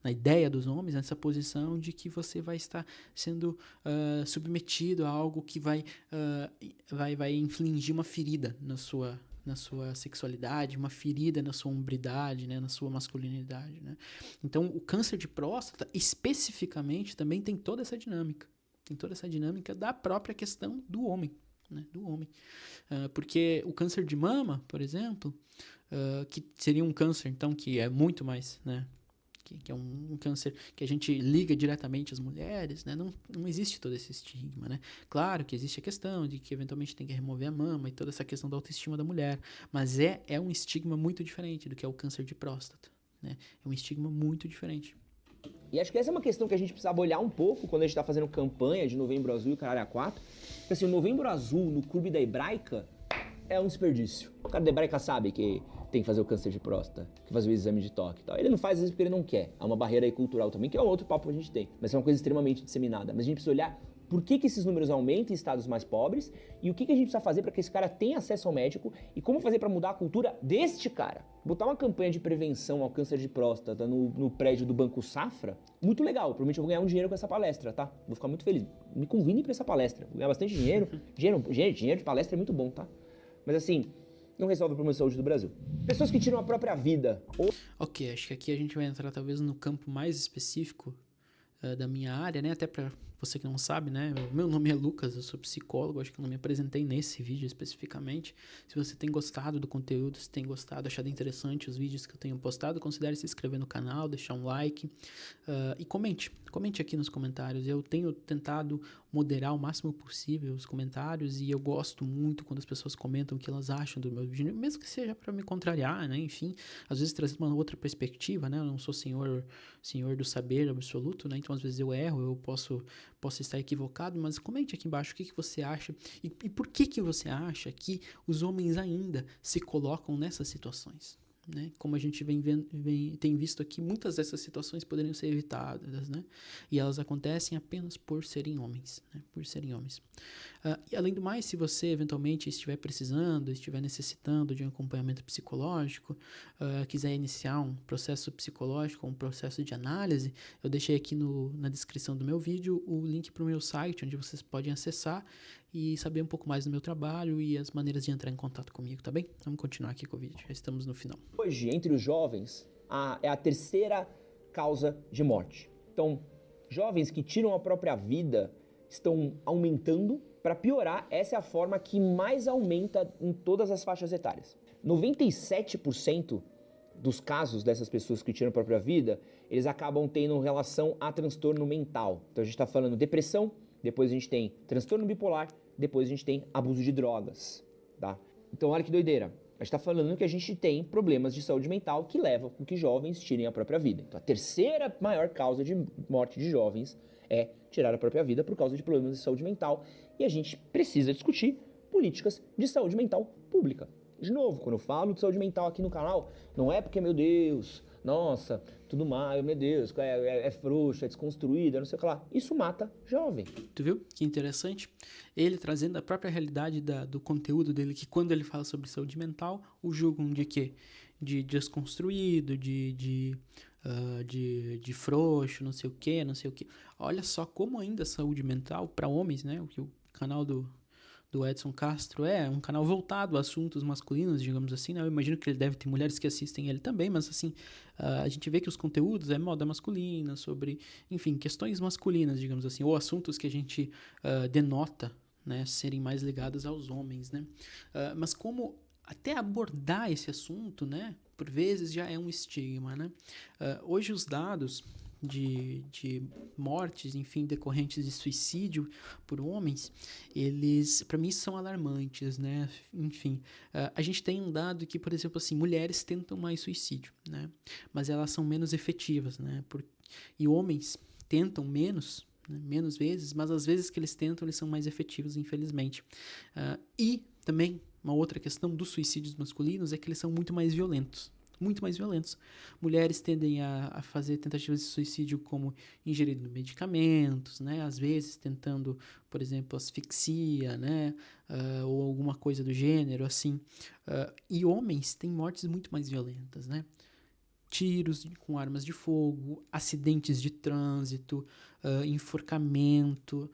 na ideia dos homens, nessa posição de que você vai estar sendo submetido a algo que vai infligir uma ferida na sua sexualidade, uma ferida na sua hombridade, né, na sua masculinidade, né? Então, o câncer de próstata, especificamente, também tem toda essa dinâmica. Tem toda essa dinâmica da própria questão do homem, né, do homem. Porque o câncer de mama, por exemplo, que seria um câncer, então, que é muito mais, né, que é um câncer que a gente liga diretamente às mulheres, né, não existe todo esse estigma, né. Claro que existe a questão de que eventualmente tem que remover a mama e toda essa questão da autoestima da mulher, mas é um estigma muito diferente do que é o câncer de próstata, né, é um estigma muito diferente. E acho que essa é uma questão que a gente precisava olhar um pouco quando a gente tá fazendo campanha de Novembro Azul e Caralho A4. Porque assim, o Novembro Azul no clube da Hebraica é um desperdício. O cara da Hebraica sabe que tem que fazer o câncer de próstata, que fazer o exame de toque e tal. Ele não faz às vezes porque ele não quer. Há uma barreira aí cultural também, que é um outro papo que a gente tem. Mas é uma coisa extremamente disseminada. Mas a gente precisa olhar por que esses números aumentam em estados mais pobres e o que a gente precisa fazer para que esse cara tenha acesso ao médico e como fazer para mudar a cultura deste cara. Botar uma campanha de prevenção ao câncer de próstata no prédio do Banco Safra, muito legal. Provavelmente eu vou ganhar um dinheiro com essa palestra, tá? Vou ficar muito feliz. Me convide para essa palestra. Vou ganhar bastante dinheiro. Dinheiro de palestra é muito bom, tá? Mas assim, não resolve o problema de saúde do Brasil. Pessoas que tiram a própria vida. Ok, acho que aqui a gente vai entrar talvez no campo mais específico da minha área, né? Até para você que não sabe, né? Meu nome é Lucas, eu sou psicólogo, acho que eu não me apresentei nesse vídeo especificamente. Se você tem gostado do conteúdo, se tem gostado, achado interessante os vídeos que eu tenho postado, considere se inscrever no canal, deixar um like e comente aqui nos comentários. Eu tenho tentado moderar o máximo possível os comentários e eu gosto muito quando as pessoas comentam o que elas acham do meu vídeo, mesmo que seja para me contrariar, né? Enfim, às vezes trazer uma outra perspectiva, né? Eu não sou senhor do saber absoluto, né? Então às vezes eu erro, eu posso estar equivocado, mas comente aqui embaixo o que você acha e por que você acha que os homens ainda se colocam nessas situações, né? Como a gente tem visto aqui, muitas dessas situações poderiam ser evitadas, né? E elas acontecem apenas por serem homens, né? Por serem homens. E além do mais, se você eventualmente estiver precisando, estiver necessitando de um acompanhamento psicológico, quiser iniciar um processo psicológico, um processo de análise, eu deixei aqui na descrição do meu vídeo o link para o meu site, onde vocês podem acessar e saber um pouco mais do meu trabalho e as maneiras de entrar em contato comigo, tá bem? Vamos continuar aqui com o vídeo, já estamos no final. Hoje, entre os jovens, é a terceira causa de morte. Então, jovens que tiram a própria vida estão aumentando. Para piorar, essa é a forma que mais aumenta em todas as faixas etárias. 97% dos casos dessas pessoas que tiram a própria vida, eles acabam tendo relação a transtorno mental. Então a gente está falando depressão, depois a gente tem transtorno bipolar, depois a gente tem abuso de drogas, tá? Então olha que doideira. A gente está falando que a gente tem problemas de saúde mental que levam com que jovens tirem a própria vida. Então a terceira maior causa de morte de jovens é tirar a própria vida por causa de problemas de saúde mental. E a gente precisa discutir políticas de saúde mental pública. De novo, quando eu falo de saúde mental aqui no canal, não é porque, meu Deus, nossa, tudo mal, meu Deus, é frouxo, é desconstruído, não sei o que lá. Isso mata jovem. Tu viu? Que interessante. Ele trazendo a própria realidade do conteúdo dele, que quando ele fala sobre saúde mental, o julgam de quê? De desconstruído, de frouxo, não sei o quê, não sei o quê. Olha só como ainda a saúde mental para homens, né? O que o canal do Edson Castro é um canal voltado a assuntos masculinos, digamos assim, né? Eu imagino que ele deve ter mulheres que assistem ele também, mas assim, a gente vê que os conteúdos é moda masculina, sobre, enfim, questões masculinas, digamos assim, ou assuntos que a gente denota, né, serem mais ligados aos homens, né? Mas como até abordar esse assunto, né, por vezes já é um estigma, né? Hoje os dados de mortes, enfim, decorrentes de suicídio por homens, eles, para mim, são alarmantes, né? Enfim, a gente tem um dado que, por exemplo, assim, mulheres tentam mais suicídio, né? Mas elas são menos efetivas, né? E homens tentam menos, né? Menos vezes, mas as vezes que eles tentam, eles são mais efetivos, infelizmente. E também, uma outra questão dos suicídios masculinos é que eles são muito mais violentos. Muito mais violentos. Mulheres tendem a fazer tentativas de suicídio como ingerindo medicamentos, né? Às vezes tentando, por exemplo, asfixia, né? Ou alguma coisa do gênero, assim. E homens têm mortes muito mais violentas, né? Tiros com armas de fogo, acidentes de trânsito, enforcamento,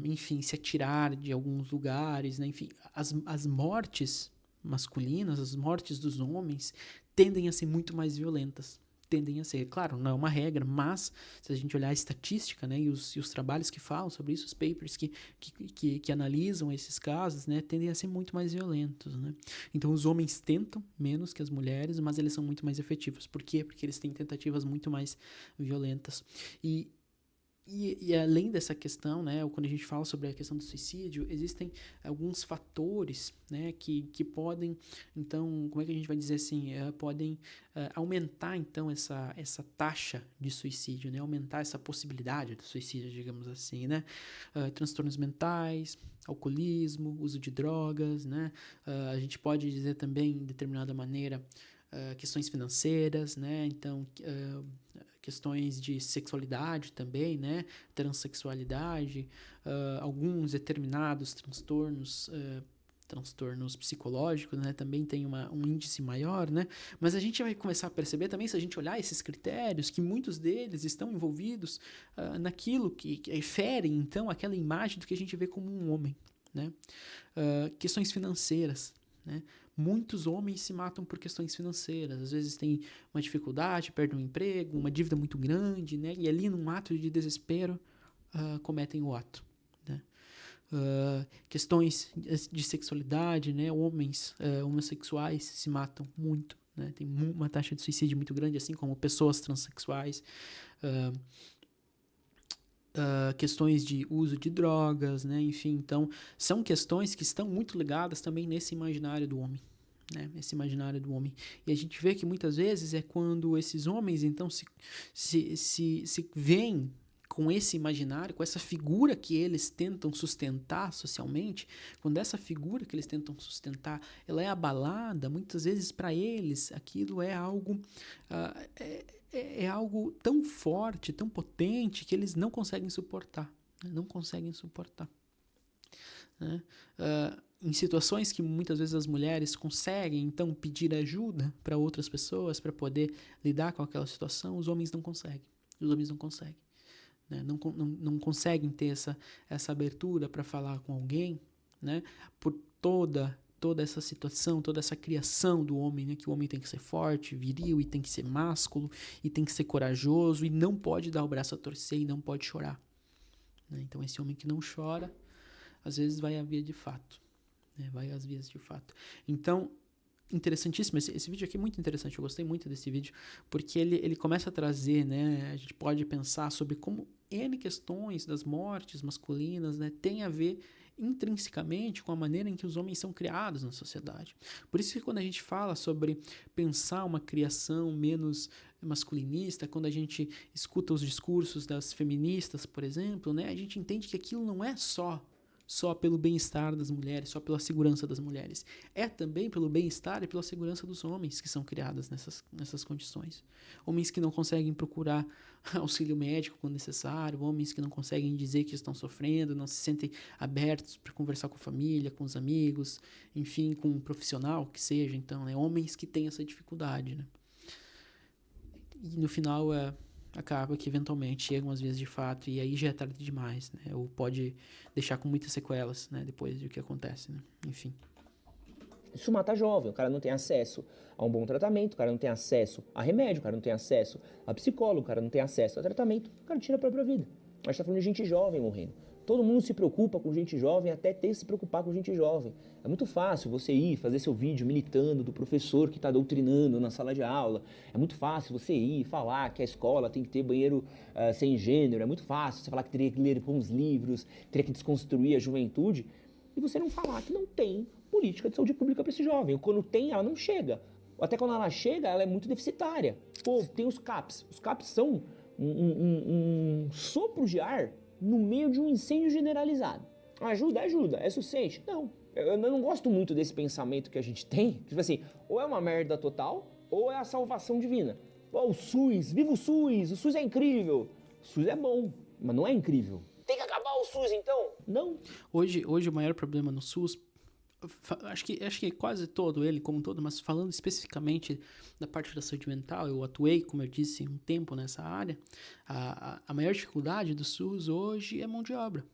enfim, se atirar de alguns lugares, né? Enfim, as mortes masculinas, as mortes dos homens, tendem a ser muito mais violentas. Tendem a ser, claro, não é uma regra, mas se a gente olhar a estatística, né, e os trabalhos que falam sobre isso, os papers que analisam esses casos, né, tendem a ser muito mais violentos, né? Então os homens tentam menos que as mulheres, mas eles são muito mais efetivos. Por quê? Porque eles têm tentativas muito mais violentas. E além dessa questão, né, quando a gente fala sobre a questão do suicídio, existem alguns fatores, né, que podem, então, como é que a gente vai dizer assim, podem aumentar, então, essa taxa de suicídio, né, aumentar essa possibilidade do suicídio, digamos assim, né, transtornos mentais, alcoolismo, uso de drogas, né, a gente pode dizer também, de determinada maneira, questões financeiras, né, então, questões de sexualidade também, né? Transsexualidade, alguns determinados transtornos psicológicos, né? Também tem um índice maior, né? Mas a gente vai começar a perceber também, se a gente olhar esses critérios, que muitos deles estão envolvidos naquilo que ferem, então, aquela imagem do que a gente vê como um homem, né? Questões financeiras, né? Muitos homens se matam por questões financeiras. Às vezes tem uma dificuldade, perdem um emprego, uma dívida muito grande, né? E ali, num ato de desespero, cometem o ato, né? Questões de sexualidade, né? Homens homossexuais se matam muito, né? Tem uma taxa de suicídio muito grande, assim como pessoas transexuais. Questões de uso de drogas, né? Enfim, então, são questões que estão muito ligadas também nesse imaginário do homem, né? Esse imaginário do homem. E a gente vê que muitas vezes é quando esses homens, então, se veem com esse imaginário, com essa figura que eles tentam sustentar socialmente, quando essa figura que eles tentam sustentar, ela é abalada, muitas vezes para eles aquilo é algo é algo tão forte, tão potente, que eles não conseguem suportar. Né? Não conseguem suportar. Né? Em situações que muitas vezes as mulheres conseguem, então, pedir ajuda para outras pessoas para poder lidar com aquela situação, os homens não conseguem. Os homens não conseguem. Né? Não conseguem ter essa abertura para falar com alguém, né? Por toda essa situação, toda essa criação do homem, né? Que o homem tem que ser forte, viril, e tem que ser másculo, e tem que ser corajoso, e não pode dar o braço a torcer, e não pode chorar. Né? Então, esse homem que não chora, às vezes vai à via de fato. Né? Vai às vias de fato. Então, interessantíssimo, esse vídeo aqui é muito interessante, eu gostei muito desse vídeo, porque ele começa a trazer, né, a gente pode pensar sobre como N questões das mortes masculinas, né, tem a ver intrinsecamente com a maneira em que os homens são criados na sociedade. Por isso que quando a gente fala sobre pensar uma criação menos masculinista, quando a gente escuta os discursos das feministas, por exemplo, né, a gente entende que aquilo não é só só pelo bem-estar das mulheres, só pela segurança das mulheres. É também pelo bem-estar e pela segurança dos homens que são criados nessas condições. Homens que não conseguem procurar auxílio médico quando necessário, homens que não conseguem dizer que estão sofrendo, não se sentem abertos para conversar com a família, com os amigos, enfim, com um profissional que seja. Então, né, homens que têm essa dificuldade, né? E no final acaba que eventualmente chegam às vezes de fato e aí já é tarde demais, né? Ou pode deixar com muitas sequelas, né? Depois do que acontece, né? Enfim. Isso mata jovem, o cara não tem acesso a um bom tratamento, o cara não tem acesso a remédio, o cara não tem acesso a psicólogo, o cara não tem acesso a tratamento, o cara tira a própria vida. A gente tá falando de gente jovem morrendo. Todo mundo se preocupa com gente jovem, até ter que se preocupar com gente jovem. É muito fácil você ir fazer seu vídeo militando do professor que está doutrinando na sala de aula. É muito fácil você ir falar que a escola tem que ter banheiro sem gênero. É muito fácil você falar que teria que ler bons livros, teria que desconstruir a juventude. E você não falar que não tem política de saúde pública para esse jovem. Quando tem, ela não chega. Até quando ela chega, ela é muito deficitária. Pô, tem os CAPs. Os CAPs são um sopro de ar no meio de um incêndio generalizado. Ajuda? Ajuda. É suficiente? Não. Eu não gosto muito desse pensamento que a gente tem. Tipo assim, ou é uma merda total, ou é a salvação divina. Oh, o SUS, viva o SUS é incrível. O SUS é bom, mas não é incrível. Tem que acabar o SUS então? Não. Hoje o maior problema no SUS, acho que quase todo ele, como um todo, mas falando especificamente da parte da saúde mental, eu atuei, como eu disse, um tempo nessa área, a maior dificuldade do SUS hoje é mão de obra.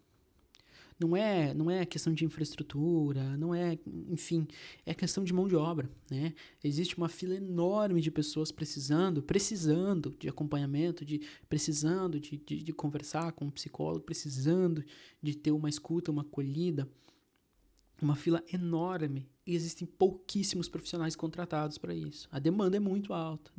Não é questão de infraestrutura, não é, enfim, é questão de mão de obra, né? Existe uma fila enorme de pessoas precisando de acompanhamento, precisando de conversar com um psicólogo, precisando de ter uma escuta, uma acolhida. Uma fila enorme e existem pouquíssimos profissionais contratados para isso. A demanda é muito alta,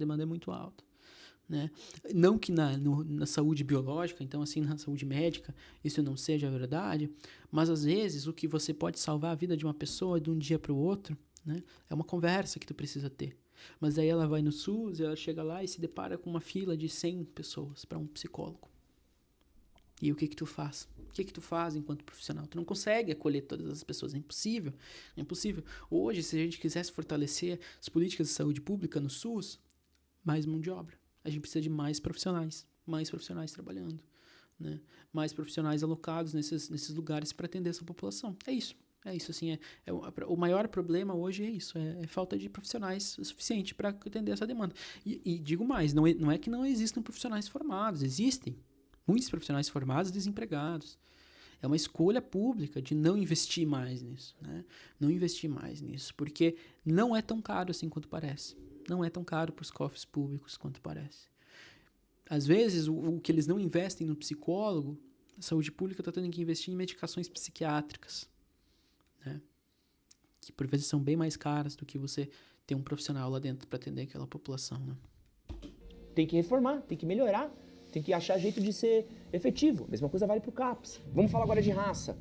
né? Não que na saúde biológica, então assim, na saúde médica, isso não seja verdade, mas às vezes o que você pode salvar a vida de uma pessoa de um dia para o outro, né, é uma conversa que tu precisa ter. Mas aí ela vai no SUS, ela chega lá e se depara com uma fila de 100 pessoas para um psicólogo. E o que tu faz? O que tu faz enquanto profissional? Tu não consegue acolher todas as pessoas, é impossível. É impossível. Hoje, se a gente quisesse fortalecer as políticas de saúde pública no SUS, mais mão de obra. A gente precisa de mais profissionais trabalhando, né? Mais profissionais alocados nesses lugares para atender essa população. É isso, assim, o maior problema hoje é isso, é falta de profissionais suficiente para atender essa demanda. E digo mais, não é que não existam profissionais formados, existem muitos profissionais formados desempregados. É uma escolha pública de não investir mais nisso, né? Não investir mais nisso, porque não é tão caro assim quanto parece. Não é tão caro para os cofres públicos quanto parece. Às vezes, o que eles não investem no psicólogo, a saúde pública está tendo que investir em medicações psiquiátricas, né? Que por vezes são bem mais caras do que você ter um profissional lá dentro para atender aquela população, né? Tem que reformar, tem que melhorar, tem que achar jeito de ser efetivo. A mesma coisa vale para o CAPS. Vamos falar agora de raça.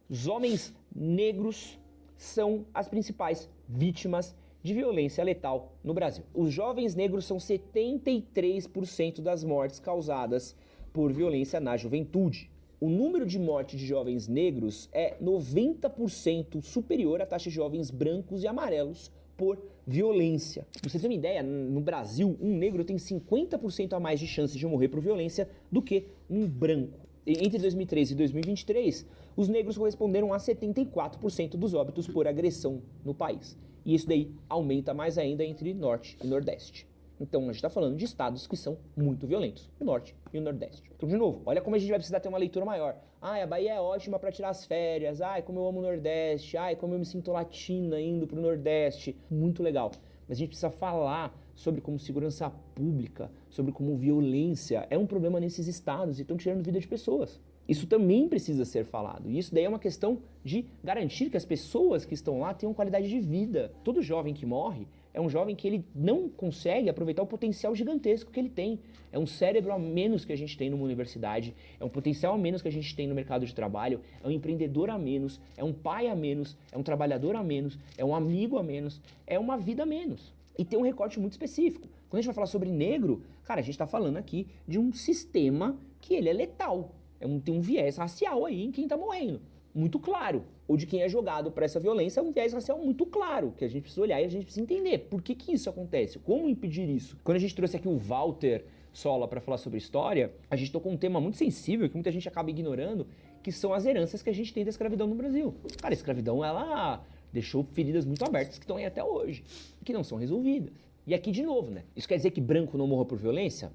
Os homens negros são as principais vítimas de violência letal no Brasil. Os jovens negros são 73% das mortes causadas por violência na juventude. O número de mortes de jovens negros é 90% superior à taxa de jovens brancos e amarelos por violência. Pra você ter uma ideia, no Brasil, um negro tem 50% a mais de chances de morrer por violência do que um branco. Entre 2013 e 2023, os negros corresponderam a 74% dos óbitos por agressão no país. E isso daí aumenta mais ainda entre Norte e Nordeste. Então a gente está falando de estados que são muito violentos, o Norte e o Nordeste. Então, de novo, olha como a gente vai precisar ter uma leitura maior. A Bahia é ótima para tirar as férias, como eu amo o Nordeste, como eu me sinto latina indo pro Nordeste. Muito legal. Mas a gente precisa falar sobre como segurança pública, sobre como violência é um problema nesses estados e estão tirando vida de pessoas. Isso também precisa ser falado. E isso daí é uma questão de garantir que as pessoas que estão lá tenham qualidade de vida. Todo jovem que morre é um jovem que ele não consegue aproveitar o potencial gigantesco que ele tem. É um cérebro a menos que a gente tem numa universidade, é um potencial a menos que a gente tem no mercado de trabalho, é um empreendedor a menos, é um pai a menos, é um trabalhador a menos, é um amigo a menos, é uma vida a menos. E tem um recorte muito específico. Quando a gente vai falar sobre negro, cara, a gente está falando aqui de um sistema que ele é letal. Tem um viés racial aí em quem está morrendo. muito claro, ou de quem é jogado para essa violência, é um viés racial muito claro, que a gente precisa olhar e a gente precisa entender por que que isso acontece, como impedir isso. Quando a gente trouxe aqui o Walter Sola para falar sobre história, a gente tocou um tema muito sensível que muita gente acaba ignorando, que são as heranças que a gente tem da escravidão no Brasil. Cara, a escravidão, ela deixou feridas muito abertas que estão aí até hoje, que não são resolvidas. E aqui de novo, né? Isso quer dizer que branco não morra por violência?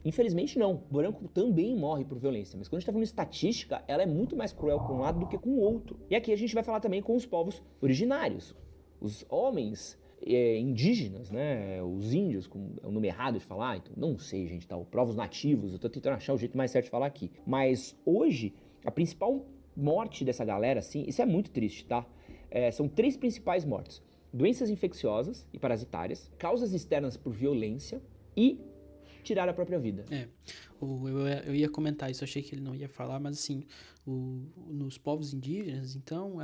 Infelizmente não, branco também morre por violência, mas quando a gente tá falando de estatística, ela é muito mais cruel com um lado do que com o outro. E aqui a gente vai falar também com os povos originários, os homens indígenas, né, os índios, é o nome errado de falar, então não sei, gente, tá, povos nativos, eu tô tentando achar o jeito mais certo de falar aqui. Mas hoje, a principal morte dessa galera, assim, isso é muito triste, tá? São 3 principais mortes: doenças infecciosas e parasitárias, causas externas por violência e tirar a própria vida. Eu ia comentar isso, achei que ele não ia falar, mas assim, nos povos indígenas, então,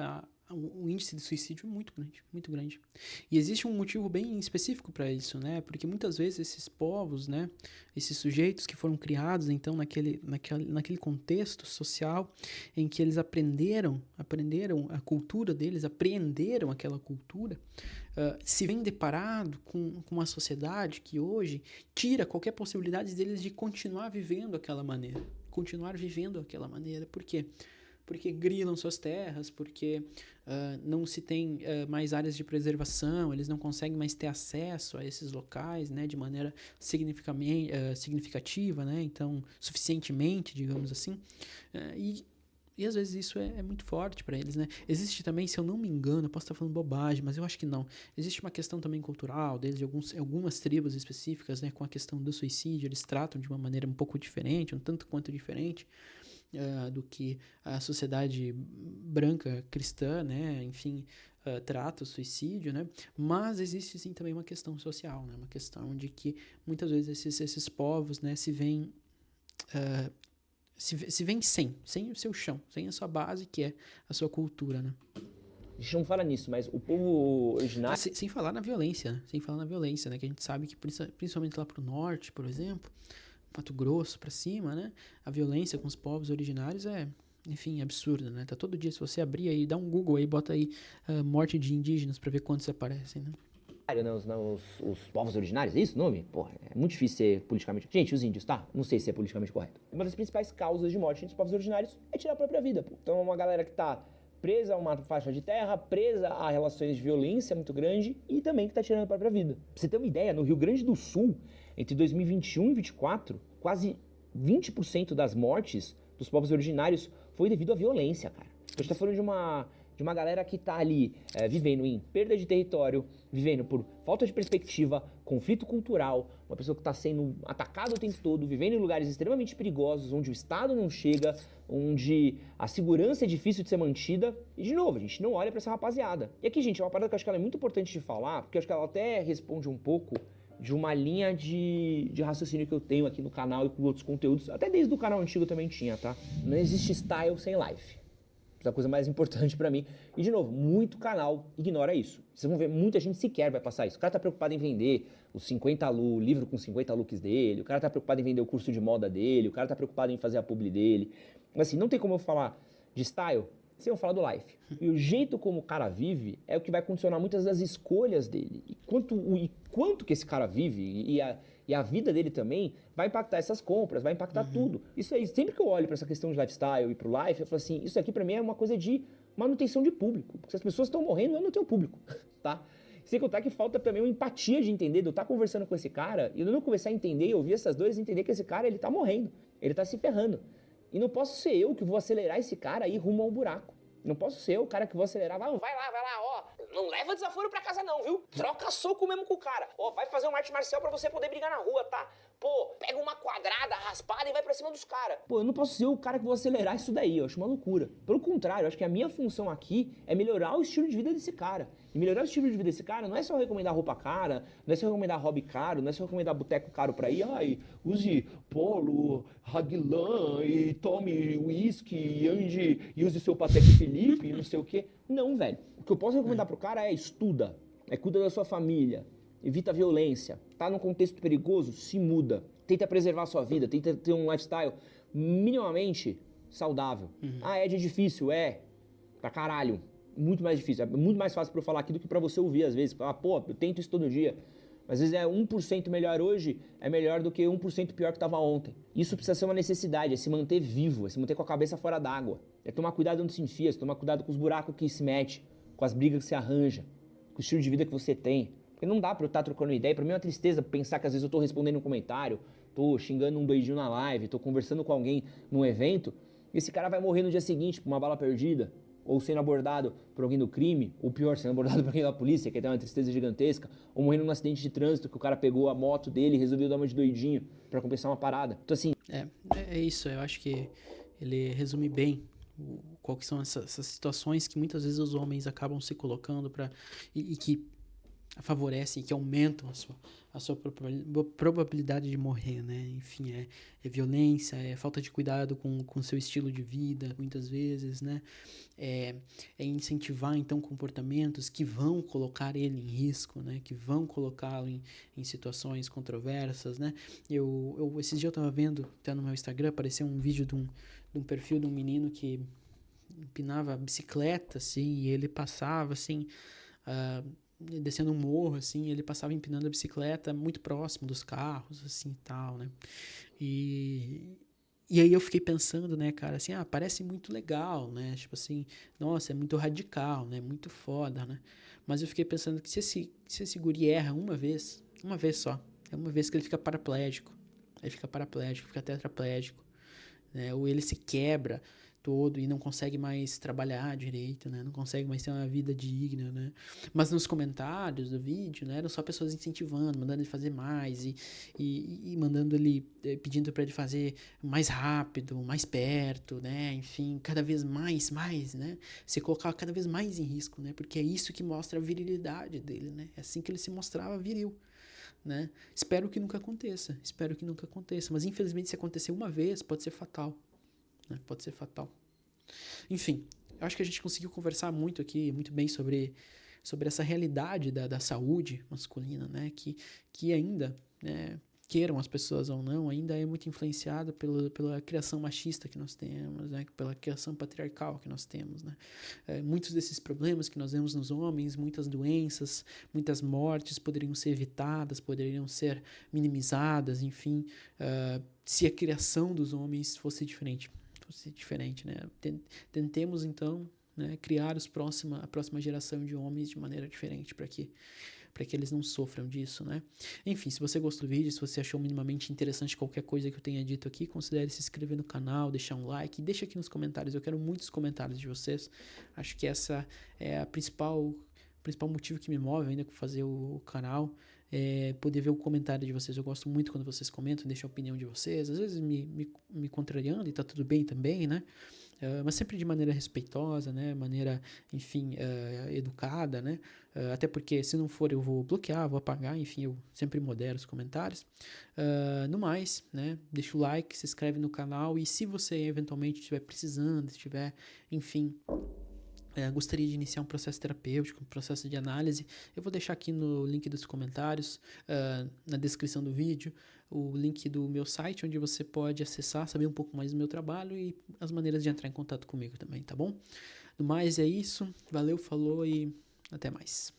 o índice de suicídio é muito grande, muito grande. E existe um motivo bem específico para isso, né? Porque muitas vezes esses povos, né, esses sujeitos que foram criados, então, naquele contexto social em que eles aprenderam a cultura deles, apreenderam aquela cultura, se vem deparado com uma sociedade que hoje tira qualquer possibilidade deles de continuar vivendo aquela maneira. Por quê? Porque grilam suas terras, porque não se tem mais áreas de preservação, eles não conseguem mais ter acesso a esses locais, né, de maneira significativa, né, então, suficientemente, digamos assim, e às vezes isso é muito forte para eles, né? Existe também, se eu não me engano, eu posso estar falando bobagem, mas eu acho que não. Existe uma questão também cultural deles, de algumas tribos específicas, né? Com a questão do suicídio, eles tratam de uma maneira um pouco diferente, um tanto quanto diferente do que a sociedade branca cristã, né? Enfim, trata o suicídio, né? Mas existe sim também uma questão social, né? Uma questão de que muitas vezes esses povos, né? Se veem sem o seu chão, sem a sua base, que é a sua cultura, né? A gente não fala nisso, mas o povo originário... Sem falar na violência, né? Sem falar na violência, né? Que a gente sabe que, principalmente lá pro norte, por exemplo, Mato Grosso pra cima, né? A violência com os povos originários enfim, absurda, né? Tá todo dia, se você abrir aí, dá um Google aí, bota aí morte de indígenas pra ver quantos aparecem, né? Os povos originários, é isso o nome? Porra, é muito difícil ser politicamente... Gente, os índios, tá? Não sei se é politicamente correto. Uma das principais causas de morte entre os povos originários é tirar a própria vida, pô. Então é uma galera que tá presa a uma faixa de terra, presa a relações de violência muito grande e também que tá tirando a própria vida. Pra você ter uma ideia, no Rio Grande do Sul, entre 2021 e 2024, quase 20% das mortes dos povos originários foi devido à violência, cara. A gente tá falando de uma galera que tá ali vivendo em perda de território, vivendo por falta de perspectiva, conflito cultural, uma pessoa que tá sendo atacada o tempo todo, vivendo em lugares extremamente perigosos, onde o Estado não chega, onde a segurança é difícil de ser mantida. E, de novo, a gente não olha pra essa rapaziada. E aqui, gente, é uma parada que eu acho que ela é muito importante de falar, porque eu acho que ela até responde um pouco de uma linha de raciocínio que eu tenho aqui no canal e com outros conteúdos, até desde o canal antigo também tinha, tá? Não existe style sem life. Essa é a coisa mais importante pra mim. E, de novo, muito canal ignora isso. Vocês vão ver, muita gente sequer vai passar isso. O cara tá preocupado em vender os 50 o livro com 50 looks dele, o cara tá preocupado em vender o curso de moda dele, o cara tá preocupado em fazer a publi dele. Mas, assim, não tem como eu falar de style sem eu falar do life. E o jeito como o cara vive é o que vai condicionar muitas das escolhas dele. E quanto que esse cara vive e a vida dele também vai impactar essas compras, vai impactar tudo. Isso aí, sempre que eu olho para essa questão de lifestyle e pro life, eu falo assim, isso aqui para mim é uma coisa de manutenção de público. Porque se as pessoas estão morrendo, eu não tenho público, tá? Sem contar que falta pra mim uma empatia de entender, de eu estar conversando com esse cara e eu não começar a entender e ouvir essas dores e entender que esse cara, ele tá morrendo, ele tá se ferrando. E não posso ser eu que vou acelerar esse cara aí rumo ao buraco. Não posso ser eu o cara que vou acelerar. Vai lá, ó. Não leva desaforo pra casa não, viu? Troca soco mesmo com o cara. Ó, vai fazer uma arte marcial pra você poder brigar na rua, tá? Pô, pega uma quadrada raspada e vai pra cima dos caras. Pô, eu não posso ser o cara que vou acelerar isso daí. Eu acho uma loucura. Pelo contrário, eu acho que a minha função aqui é melhorar o estilo de vida desse cara. E melhorar o estilo de vida desse cara não é só recomendar roupa cara, não é só recomendar hobby caro, não é só recomendar boteco caro pra ir. Ai, use polo, Raglan e tome uísque e use seu Patek Philippe e não sei o quê. Não, velho. O que eu posso recomendar pro cara é estuda, cuida da sua família, evita a violência, tá num contexto perigoso, se muda, tenta preservar a sua vida, tenta ter um lifestyle minimamente saudável. Ah, é difícil? É. Pra caralho. Muito mais difícil. É muito mais fácil pra eu falar aqui do que pra você ouvir às vezes. Falar, pô, eu tento isso todo dia. Às vezes é 1% melhor hoje, é melhor do que 1% pior que estava ontem. Isso precisa ser uma necessidade, é se manter vivo, é se manter com a cabeça fora d'água. É tomar cuidado onde se enfia, é tomar cuidado com os buracos que se mete, com as brigas que se arranja, com o estilo de vida que você tem. Porque não dá pra eu estar trocando ideia. Pra mim é uma tristeza pensar que às vezes eu tô respondendo um comentário, tô xingando um doidinho na live, tô conversando com alguém num evento, e esse cara vai morrer no dia seguinte por uma bala perdida, ou sendo abordado por alguém do crime, ou pior, sendo abordado por alguém da polícia, que tem uma tristeza gigantesca, ou morrendo num acidente de trânsito que o cara pegou a moto dele e resolveu dar uma de doidinho pra compensar uma parada. Então assim... É isso, eu acho que ele resume bem qual que são essas situações que muitas vezes os homens acabam se colocando e que favorecem, que aumentam a sua probabilidade de morrer, né? Enfim, é violência, é falta de cuidado com seu estilo de vida, muitas vezes, né? É incentivar, então, comportamentos que vão colocar ele em risco, né? Que vão colocá-lo em situações controversas, né? Esses dias eu tava vendo, até no meu Instagram, apareceu um vídeo de um perfil de um menino que empinava a bicicleta, assim, e ele passava, assim... descendo um morro, assim, ele passava empinando a bicicleta muito próximo dos carros, assim, e tal, né? E aí eu fiquei pensando, né, cara, assim, parece muito legal, né? Tipo assim, nossa, é muito radical, né? Muito foda, né? Mas eu fiquei pensando que se esse guri erra uma vez só, é uma vez que ele fica paraplégico, fica tetraplégico, né? Ou ele se quebra todo e não consegue mais trabalhar direito, né? Não consegue mais ter uma vida digna, né? Mas nos comentários do vídeo, né, eram só pessoas incentivando, mandando ele fazer mais e mandando ele, pedindo para ele fazer mais rápido, mais perto, né? Enfim, cada vez mais, né? Se colocar cada vez mais em risco, né? Porque é isso que mostra a virilidade dele, né? É assim que ele se mostrava viril. Né? Espero que nunca aconteça, mas infelizmente se acontecer uma vez pode ser fatal, né? Pode ser fatal. Enfim, eu acho que a gente conseguiu conversar muito aqui, muito bem sobre essa realidade da saúde masculina, né? Que ainda, né, queiram as pessoas ou não, ainda é muito influenciada pela criação machista que nós temos, né? Pela criação patriarcal que nós temos, né? Muitos desses problemas que nós vemos nos homens, muitas doenças, muitas mortes poderiam ser evitadas, poderiam ser minimizadas, enfim, se a criação dos homens fosse diferente, né? Tentemos então, né, criar a próxima geração de homens de maneira diferente para que eles não sofram disso, né? Enfim, se você gostou do vídeo, se você achou minimamente interessante qualquer coisa que eu tenha dito aqui, considere se inscrever no canal, deixar um like, deixa aqui nos comentários, eu quero muitos comentários de vocês. Acho que essa é o principal motivo que me move ainda para fazer o canal, é poder ver o comentário de vocês. Eu gosto muito quando vocês comentam, deixam a opinião de vocês, às vezes me contrariando e tá tudo bem também, né? Mas sempre de maneira respeitosa, né? Maneira, enfim, educada, né? Até porque se não for eu vou bloquear, vou apagar, enfim, eu sempre modero os comentários. No mais, né? Deixa o like, se inscreve no canal e se você eventualmente estiver precisando, estiver, enfim... gostaria de iniciar um processo terapêutico, um processo de análise, eu vou deixar aqui no link dos comentários, na descrição do vídeo, o link do meu site, onde você pode acessar, saber um pouco mais do meu trabalho e as maneiras de entrar em contato comigo também, tá bom? No mais é isso, valeu, falou e até mais.